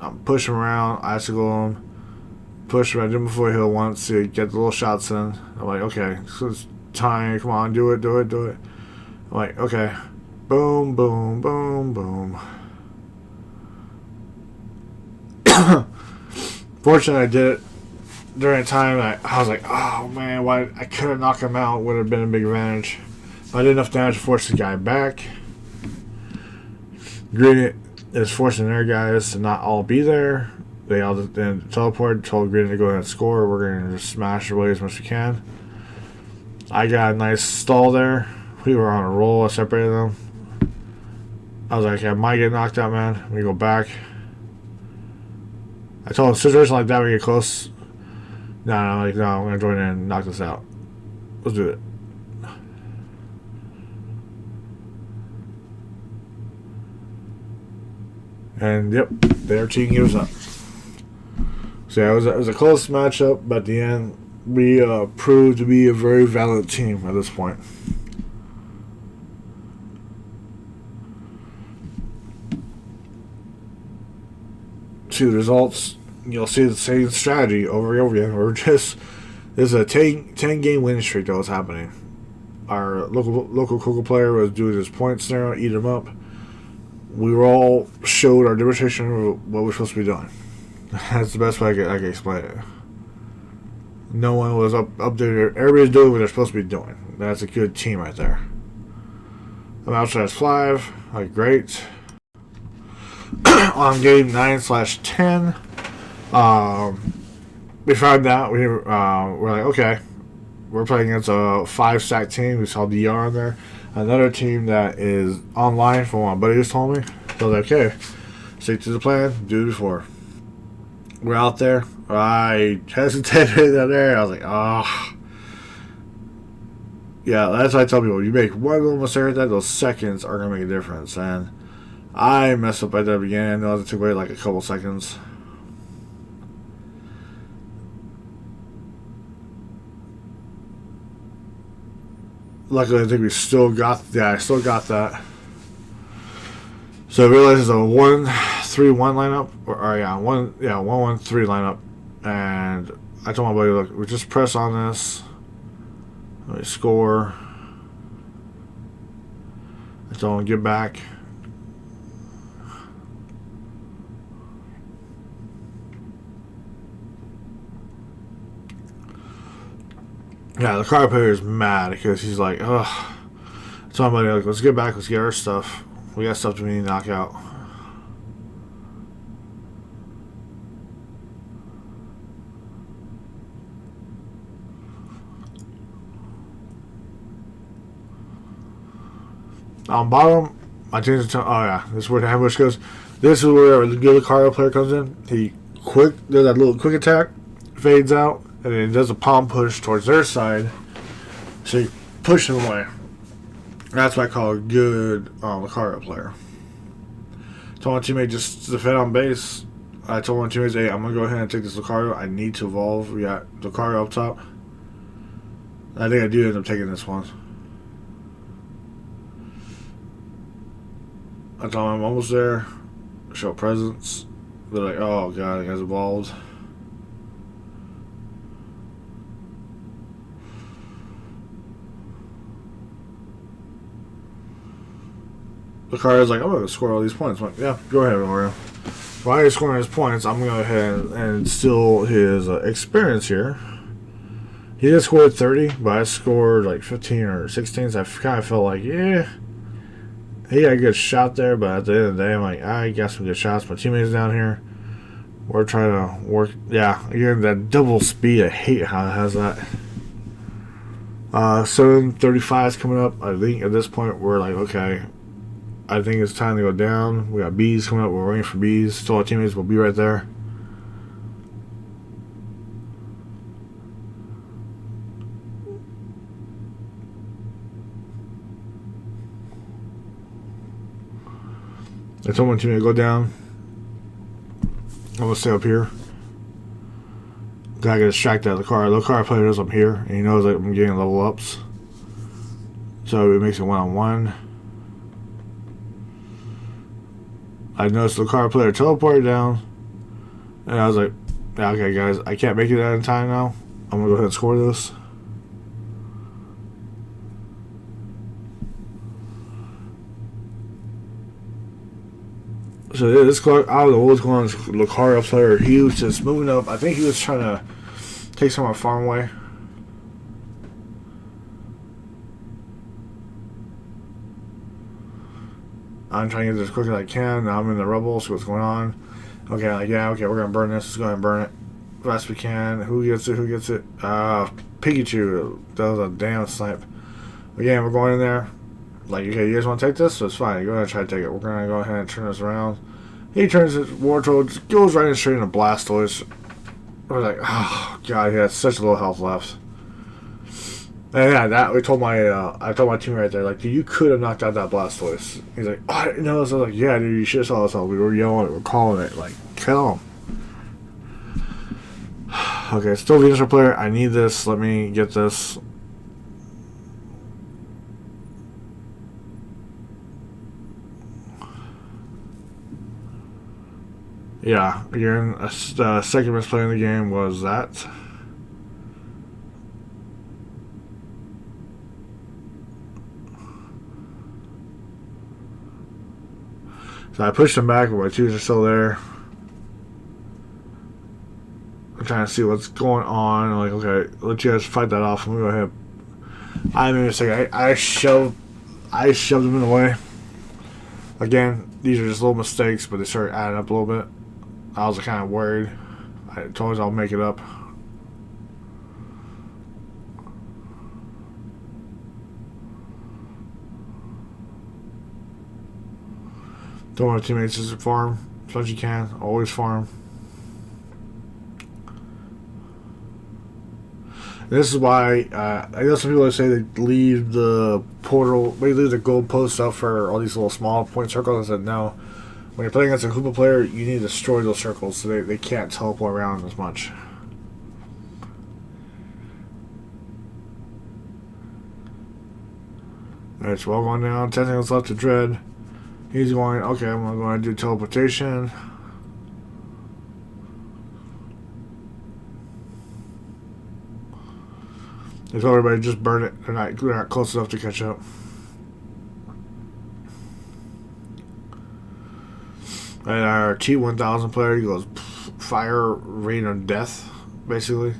S1: I'm pushing him around, icicle him, push him. I did him before heal once to get the little shots in. I'm like, okay, so it's time. Come on, do it. I'm like, okay, boom, boom, boom, boom. Fortunately, I did it during a time I was like, oh man, why I could have knocked him out. Would have been a big advantage. I did enough damage to force the guy back. Gradient is forcing their guys to not all be there. They all then teleport, told Gradient to go ahead and score. We're going to just smash away as much as we can. I got a nice stall there. We were on a roll. I separated them. I was like, okay, I might get knocked out, man. We go back. I told him, situation like that, we get close. No, I'm going to join in and knock this out. Let's do it. And yep, their team gives up. So yeah, it was a close matchup, but at the end, we proved to be a very valiant team at this point. See the results, you'll see the same strategy over and over again. There's a 10 game winning streak that was happening. Our local Coco player was doing his points there, eat them up. We were all showed our demonstration of what we're supposed to be doing. That's the best way I can explain it. No one was updated. Everybody's doing what they're supposed to be doing. That's a good team right there. I'm outside 5. Like, great. On game 9/10, we found out we're like, okay, we're playing against a 5-stack team. We saw DR on there. Another team that is online from what my buddy just told me. So I was like, okay, stick to the plan, do it before. We're out there. I hesitated out there. I was like, oh. Yeah, that's why I tell people, you make one little mistake like that, those seconds are going to make a difference. And I messed up at the beginning. I know it took away like a couple seconds. Luckily, I think we still got. Yeah, I still got that. So I realized it's a 1-3-1 lineup, or yeah, 1-1-3 lineup, and I told my buddy, look, we just press on this. Let me score. I told him get back. Yeah, the card player is mad because he's like, ugh. I told my buddy, like, let's get back, let's get our stuff. We got stuff that we need to knock out. On bottom, I changed the tone. Oh yeah, this is where the ambush goes. This is where the Lucario player comes in. He does that little quick attack, fades out, and then does a palm push towards their side. So you push them away. That's what I call a good Lucario player. Told my teammate just to defend on base. I told my teammates, hey, I'm gonna go ahead and take this Lucario. I need to evolve. We got Lucario up top. I think I do end up taking this one. I told him I'm almost there. Show presence. They're like, oh god, the guy's evolved. Lucario's like, I'm going to score all these points. I'm like, yeah, go ahead, Mario. While he's scoring his points, I'm going to go ahead and steal his experience here. He just scored 30, but I scored like 15 or 16, so I kind of felt like, yeah, he got a good shot there, but at the end of the day, I'm like, I got some good shots. My teammates down here, we're trying to work. Yeah, again, that double speed, I hate how it has that. 7:35 is coming up. I think at this point, we're like, okay, I think it's time to go down. We got bees coming up. We're waiting for bees. So our teammates will be right there. I told my teammate to go down. I'm going to stay up here. Gotta get distracted at the car. The car player knows I'm here, and he knows that I'm getting level ups. So it makes it 1-on-1. I noticed the car player teleported down, and I was like, yeah, okay, guys, I can't make it out in time now. I'm gonna go ahead and score this. So yeah, this clock, I don't know what was going on with the Lucario player. He was just moving up. I think he was trying to take some of my farm away. I'm trying to get this as quick as I can. Now I'm in the rubble, so what's going on? Okay, like, yeah, okay, we're going to burn this. Let's go ahead and burn it as fast as we can. Who gets it? Who gets it? Pikachu. That was a damn snipe. Again, we're going in there. Like, okay, you guys want to take this? So it's fine. Go ahead and try to take it. We're going to go ahead and turn this around. He turns it. Wartortle goes right in straight into Blastoise. We're like, oh, God, he has such a little health left. And yeah, that I told my team right there, like, dude, you could have knocked out that Blastoise. He's like, oh, I didn't know this. I was like, yeah, dude, you should have saw this. We were yelling it, we were calling it, like, kill him. Okay, still Venusaur player. I need this. Let me get this. Yeah, again, the second best play in the game was that. So I pushed him back, but my twos are still there. I'm trying to see what's going on. I'm like, okay, let you guys fight that off. Let me go ahead. I made a mistake. I shoved him in the way. Again, these are just little mistakes, but they start adding up a little bit. I was kind of worried. I told you I'll make it up. Don't want teammates just farm as much as you can. Always farm. And this is why I know some people that say they leave the portal, they leave the gold posts up for all these little small point circles. I said no. When you're playing against a Hoopa player, you need to destroy those circles so they can't teleport around as much. Alright, so all going down. 10 seconds left to dread. He's going, okay, I'm going to do teleportation. I told everybody just burn it. They're not close enough to catch up. And our T1000 player, he goes fire, rain of death, basically.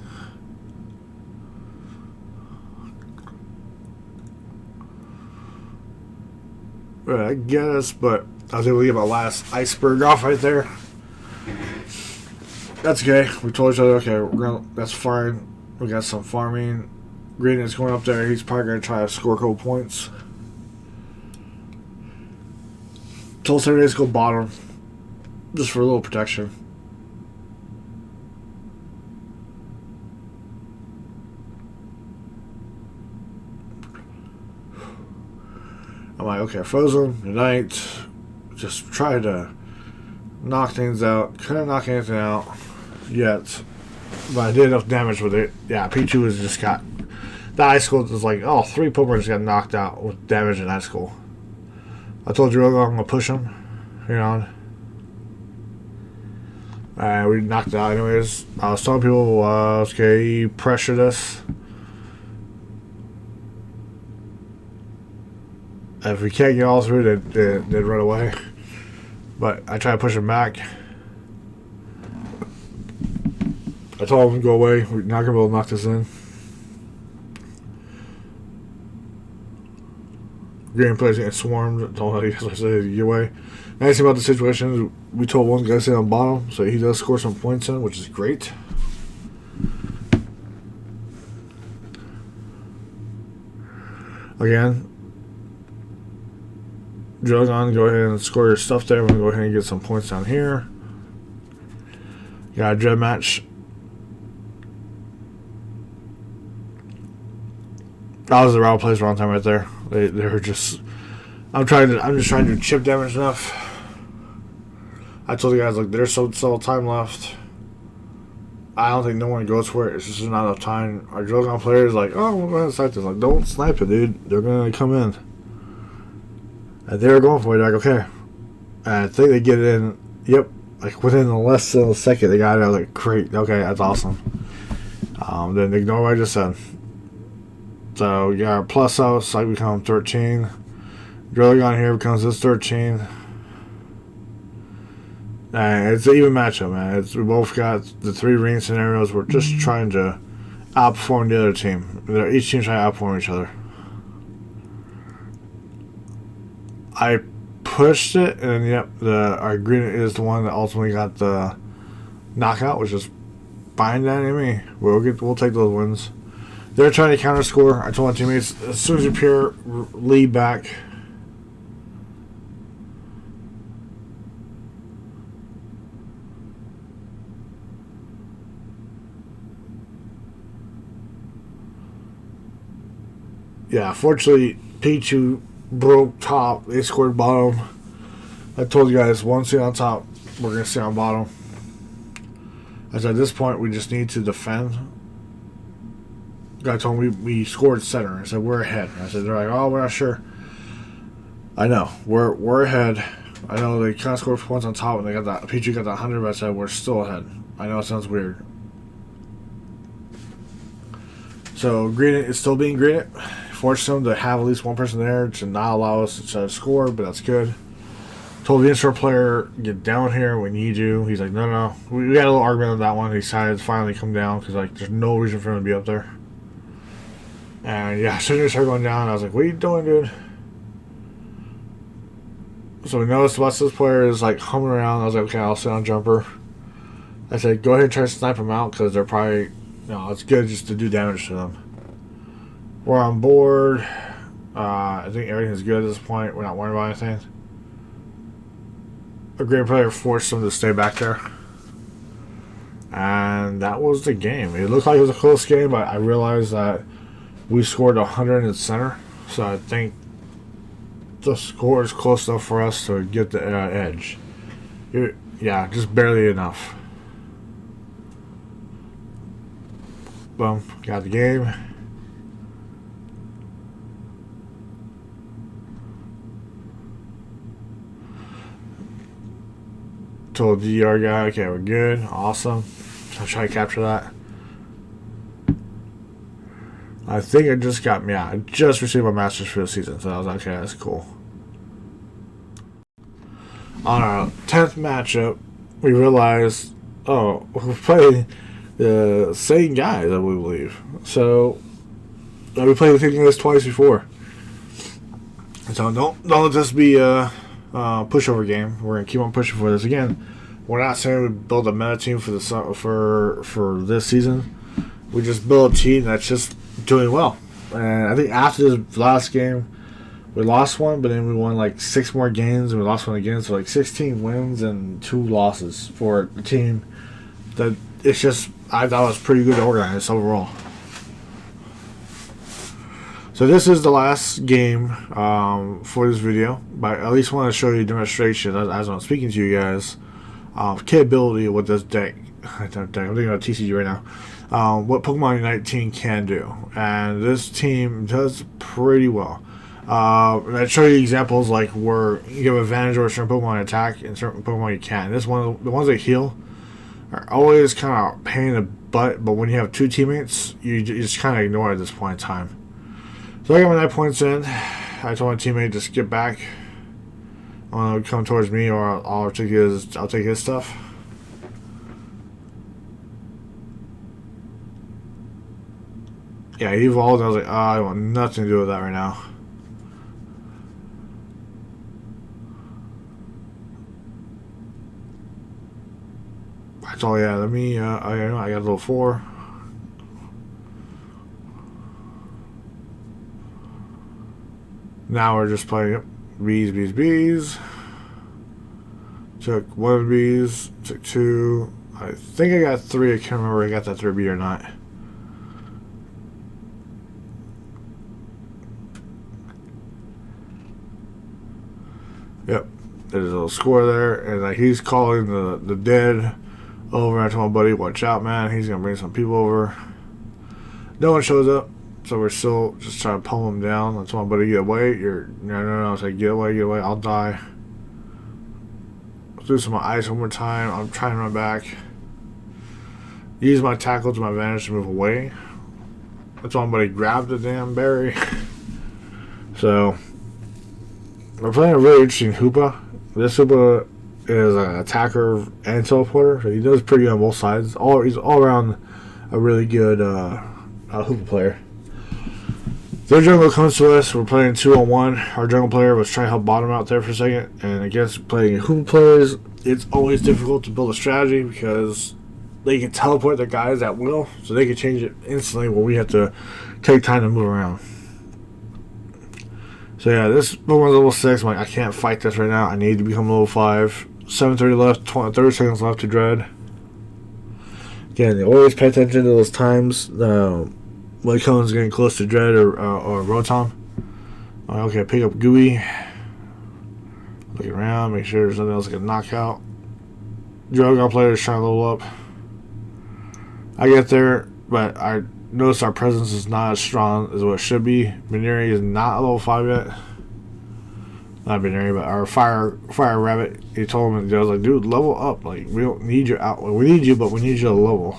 S1: I guess, but I was able to get my last iceberg off right there. That's okay. We told each other, okay, that's fine. We got some farming. Green is going up there. He's probably going to try to score a couple points. Told everybody to go bottom, just for a little protection. I'm like, okay, frozen, unite. Just try to knock things out. Couldn't knock anything out yet, but I did enough damage with it. Yeah, Pichu has just got... The ice school is like, oh, 3 Pokemon just got knocked out with damage in ice school. I told you I'm going to push him. You know. We knocked it out anyways. I was telling people, okay, pressure this. If we can't get all through, they'd run away. But I try to push him back. I told him to go away. We're not going to be able to knock this in. Green players getting swarmed. I told him, I said, get away. Nice thing about the situation is we told one guy to stay on bottom, so he does score some points in, which is great. Again, Drogon, go ahead and score your stuff there. We're going to go ahead and get some points down here. Got a dread match. That was the wrong place, wrong time right there. They were just... I'm just trying to do chip damage enough. I told the guys, like, there's so little time left. I don't think no one goes for it. It's just not enough time. Our Drogon player is like, oh, we're going to snipe this. Like, don't snipe it, dude. They're going to come in. And they were going for it. Like, okay. And I think they get it in. Yep. Like, within less than a second, they got it. I was like, great. Okay, that's awesome. Then ignore what I just said. So, yeah, our plus house, like, become 13. Drogon here becomes this 13. And it's an even matchup, man. We both got the 3 ring scenarios. We're just trying to outperform the other team. Each team's trying to outperform each other. I pushed it, and yep, our green is the one that ultimately got the knockout, which is fine down to me. We'll take those wins. They're trying to counter score. I told my teammates, as soon as you appear, lead back. Yeah, fortunately, Pichu broke top. They scored bottom. I told you guys, one seat on top, we're going to stay on bottom. I said, at this point, we just need to defend. The guy told me we scored center. I said, we're ahead. I said, they're like, oh, we're not sure. I know. We're ahead. I know they kind of scored points on top, and they got that. Pichu got that 100, but I said, we're still ahead. I know it sounds weird. So, green is still being green. Forced them to have at least one person there to not allow us to score, but that's good. Told the in-store player, get down here, we need you. He's like, no. We got a little argument on that one. He decided to finally come down because, like, there's no reason for him to be up there. And, yeah, as soon as I started going down, I was like, what are you doing, dude? So we noticed the this player is, like, humming around. I was like, okay, I'll sit on jumper. I said, go ahead and try to snipe them out because they're probably, it's good just to do damage to them. We're on board. I think everything's good at this point. We're not worried about anything. A great player forced them to stay back there. And that was the game. It looked like it was a close game, but I realized that we scored 100 in the center. So I think the score is close enough for us to get the edge. Yeah, just barely enough. Boom. Got the game. Told the DDR guy, okay, we're good, awesome. I'll try to capture that. I think I just got, yeah, I just received my master's for the season, so I was like, okay, that's cool. On our 10th matchup, we realized, oh, we're playing the same guys, I believe. So, we played the same guys twice before. So don't let this be a pushover game. We're gonna keep on pushing for this again. We're not saying we build a meta team for this season. We just build a team that's just doing well. And I think after this last game, we lost one, but then we won like 6 more games, and we lost one again. So like 16 wins and 2 losses for a team that it's just, I thought it was pretty good organized overall. So this is the last game for this video, but I at least want to show you a demonstration as I'm speaking to you guys of capability of what this deck. I'm thinking about TCG right now. What Pokemon Unite team can do, and this team does pretty well. I show you examples like where you have advantage over certain Pokemon attack and certain Pokemon you can't. This one, the ones that heal, are always kind of pain in the butt, but when you have 2 teammates, you just kind of ignore it at this point in time. So I got my 9 points in. I told my teammate just get back. Come towards me, or I'll take his stuff. Yeah, he evolved. I was like, I want nothing to do with that right now. I told, yeah, let me. I got a little 4. Now we're just playing bees. Took 1 of the bees, took 2. I think I got 3. I can't remember if I got that 3 bee or not. Yep, there's a little score there, and he's calling the dead over. I told my buddy, watch out, man. He's gonna bring some people over. No one shows up. So we're still just trying to pull him down. I told my buddy, get away. No. I was like, get away. I'll die. Let's do some ice one more time. I'm trying to run back. Use my tackle to my advantage to move away. I told my buddy, grab the damn berry. So we're playing a really interesting Hoopa. This Hoopa is an attacker and teleporter. So he does pretty good on both sides. He's all around a really good Hoopa player. Their jungle comes to us. We're playing 2-on-1. Our jungle player was trying to help bottom out there for a second. And against playing Hoopa players, it's always difficult to build a strategy because they can teleport their guys at will. So they can change it instantly where we have to take time to move around. So yeah, this Pokemon's level 6. I'm like, I can't fight this right now. I need to become level 5. 7:30 left, 30 seconds left to dread. Again, you always pay attention to those times. When it comes getting close to Dread or Rotom. Okay, pick up Gooey. Look around, make sure there's nothing else I can knock out. Drogon player is trying to level up. I get there, but I notice our presence is not as strong as what it should be. Mineri is not level 5 yet. Not Mineri, but our fire rabbit. He told him, I was like, dude, level up. Like, we don't need you out. We need you, but we need you to level.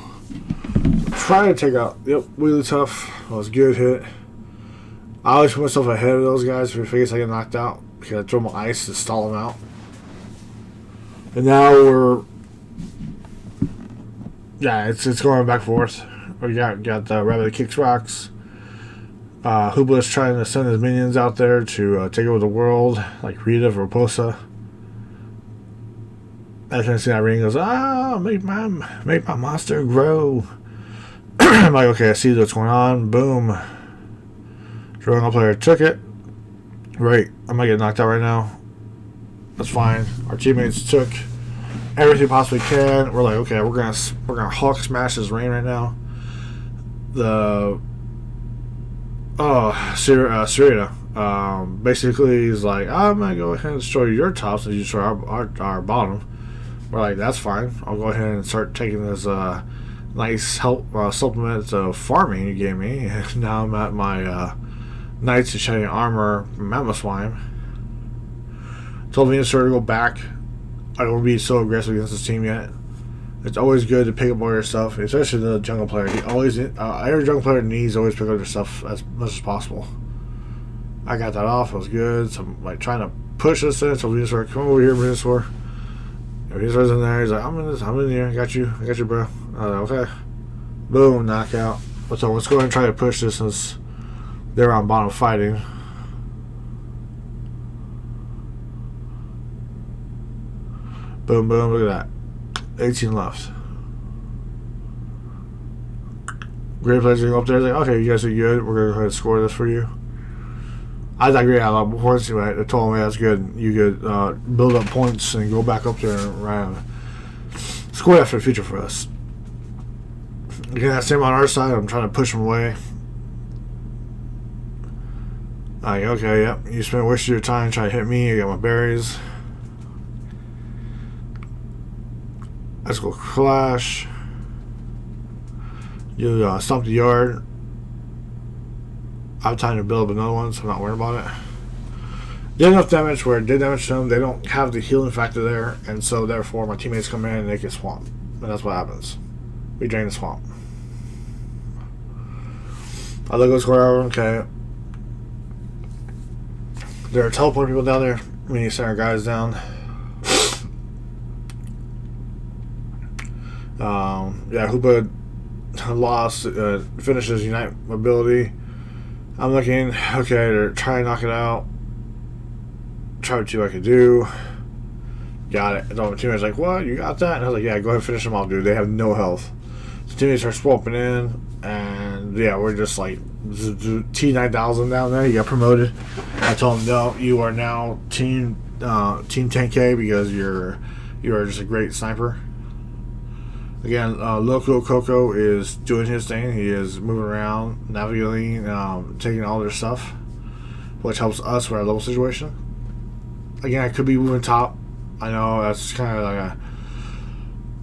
S1: Try to take out. Yep, really tough. That was a good hit. I always put myself ahead of those guys in case I get knocked out because I throw my ice to stall them out. And now we're, yeah, it's going back and forth. We got the rabbit that kicks rocks. Hooba's trying to send his minions out there to take over the world, like Rita Raposa. I can see that ring goes, make my monster grow. I'm like, okay, I see what's going on. Boom. Drogon player took it. Right, I might get knocked out right now. That's fine. Our teammates took everything possibly can. We're like, okay, we're gonna Hulk smash this rain right now. Serena. Basically, he's like, I'm gonna go ahead and destroy your tops and you destroy our bottom. We're like, that's fine. I'll go ahead and start taking this nice help supplement of farming you gave me. And now I'm at my Knights of Shining Armor Mr.Mime. Told Venusaur to go back. I don't want to be so aggressive against this team yet. It's always good to pick up all your stuff, especially the jungle player. He always, every jungle player needs to always pick up their stuff as much as possible. I got that off. It was good. So I'm like trying to push this in. So Venusaur, come over here, Venusaur. Venusaur's in there. He's like, I'm in here. I got you, bro. I was like, okay. Boom, knockout. So let's go ahead and try to push this since they're on bottom fighting. Boom, boom. Look at that. 18 left. Great players go up there. Like, okay, you guys are good. We're gonna go ahead and score this for you. I thought great out before. Right? I told him, that's good. You could build up points and go back up there and score that for the future for us. Again, that same on our side. I'm trying to push him away. Like, okay, yep. You spent wasted your time trying to hit me. I got my berries. Let's go clash. You stomp the yard. I have time to build up another one, so I'm not worried about it. Did enough damage where it did damage to them. They don't have the healing factor there, and so therefore my teammates come in and they get swamped. And that's what happens. We drain the swamp. I look at the score, okay. There are teleport people down there. We need to send our guys down. Yeah, Hoopa lost, finishes Unite ability. I'm looking, okay, they're trying to knock it out. Try to see what I could do. Got it. And all my teammates like, what? You got that? And I was like, yeah, go ahead and finish them off, dude. They have no health. So teammates are swapping in, and yeah, we're just like T9000 down there. You got promoted. I told them, no, you are now team 10K because you are just a great sniper. Again, Loco Coco is doing his thing. He is moving around, navigating, taking all their stuff, which helps us with our level situation. Again, I could be moving top. I know that's kind of like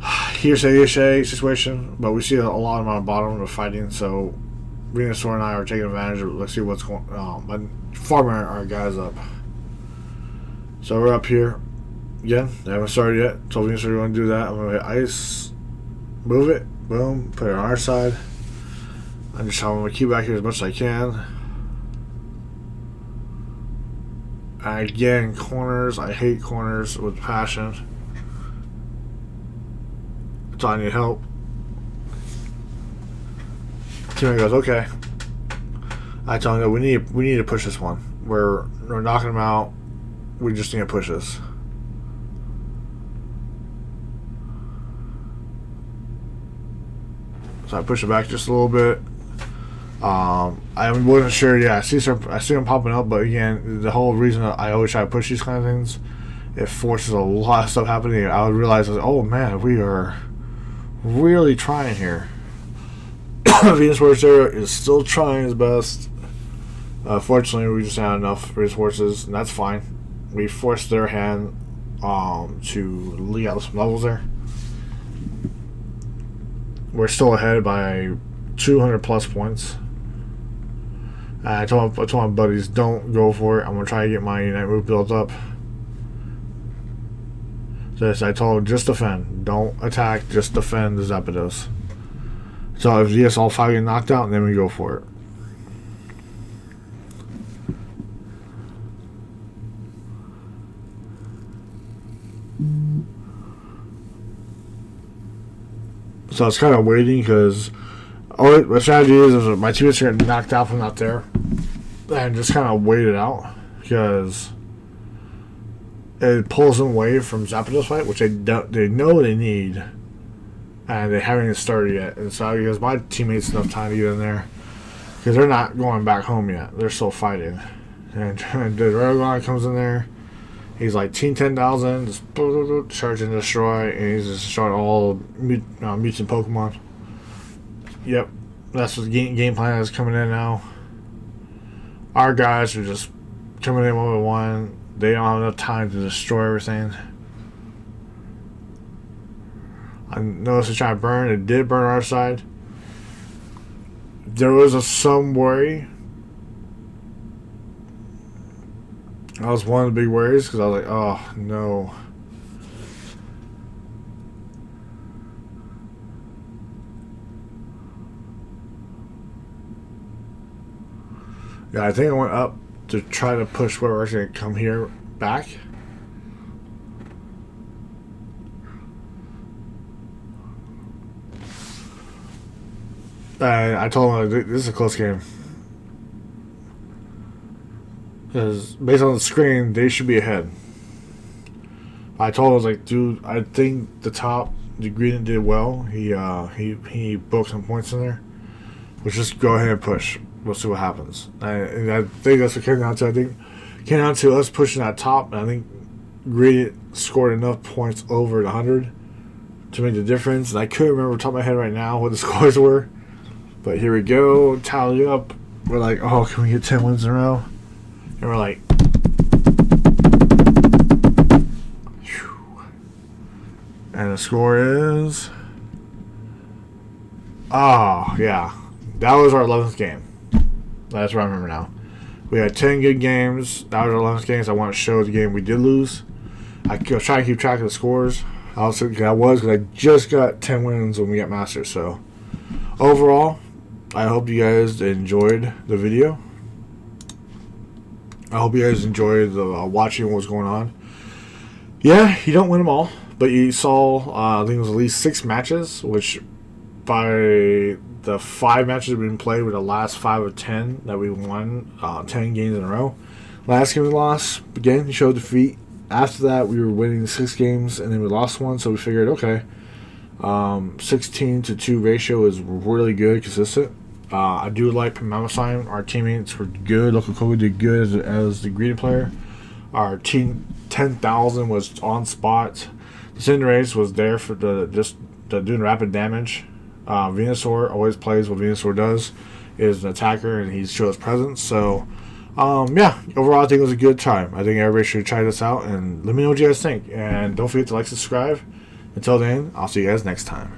S1: a hearsay situation, but we see a lot of them on the bottom of fighting. So Venusaur and I are taking advantage of. Let's see what's going on. And farming our guys up. So we're up here again. They haven't started yet. So Venusaur, we're going to do that. I'm going to hit ice. Move it, boom, put it on our side. I'm just trying to keep back here as much as I can. And again, corners, I hate corners with passion. That's all I need help. Teammate goes, okay. I tell him that we need to push this one. We're knocking them out. We just need to push this. So I push it back just a little bit. I wasn't sure. Yeah, I see them popping up, but again, the whole reason I always try to push these kind of things, it forces a lot of stuff happening. I would realize, oh man, we are really trying here. Venusaur Zero is still trying his best. Fortunately, we just had enough resources, and that's fine. We forced their hand to leak out some levels there. We're still ahead by 200 plus points. I told my buddies, don't go for it. I'm going to try to get my Unite move built up. So I told them, just defend. Don't attack, just defend the Zapdos. So if yes, all 5 get knocked out, then we go for it. So I was kind of waiting because my strategy is my teammates are getting knocked out from out there, and just kind of wait it out because it pulls them away from Zapdos fight, which they know they need, and they haven't even started yet. And so it gives my teammates enough time to get in there because they're not going back home yet; they're still fighting. And the Dragon comes in there. He's like Team 10,000, just charge and destroy, and he's just destroying all mutant Pokemon. Yep, that's what the game plan is coming in now. Our guys are just coming in 1v1. They don't have enough time to destroy everything. I noticed it's trying to burn. It did burn our side. There was some worry. That was one of the big worries because I was like, oh no. Yeah, I think I went up to try to push where we're actually going to come here back. And I told him this is a close game. Because based on the screen, they should be ahead. I told him, I was like, dude, I think the green did well. He booked some points in there. Let's just go ahead and push. We'll see what happens. And I think that's what came down to. I think it came down to us pushing that top. And I think green scored enough points over the 100 to make the difference. And I couldn't remember top of my head right now what the scores were. But here we go. Tally up. We're like, oh, can we get 10 wins in a row? And we're like, and the score is, oh, yeah. That was our 11th game. That's what I remember now. We had 10 good games. That was our 11th game. So I want to show the game we did lose. I was trying to keep track of the scores. Because I just got 10 wins when we got Masters. So overall, I hope you guys enjoyed the video. I hope you guys enjoyed watching what was going on. Yeah, you don't win them all. But you saw, I think it was at least 6 matches, which by the 5 matches we've been played with the last 5 of 10 that we won, 10 games in a row. Last game we lost, again, you showed defeat. After that, we were winning 6 games, and then we lost 1, so we figured, okay, 16-2 ratio is really good, consistent. I do like Mr.Mime. Our teammates were good. Local Kobe did good as the greeting player. Our team 10,000 was on spot. Cinderace was there for doing rapid damage. Venusaur always plays what Venusaur does, is an attacker, and he shows presence. So, yeah, overall I think it was a good time. I think everybody should try this out, and let me know what you guys think. And don't forget to like, subscribe. Until then, I'll see you guys next time.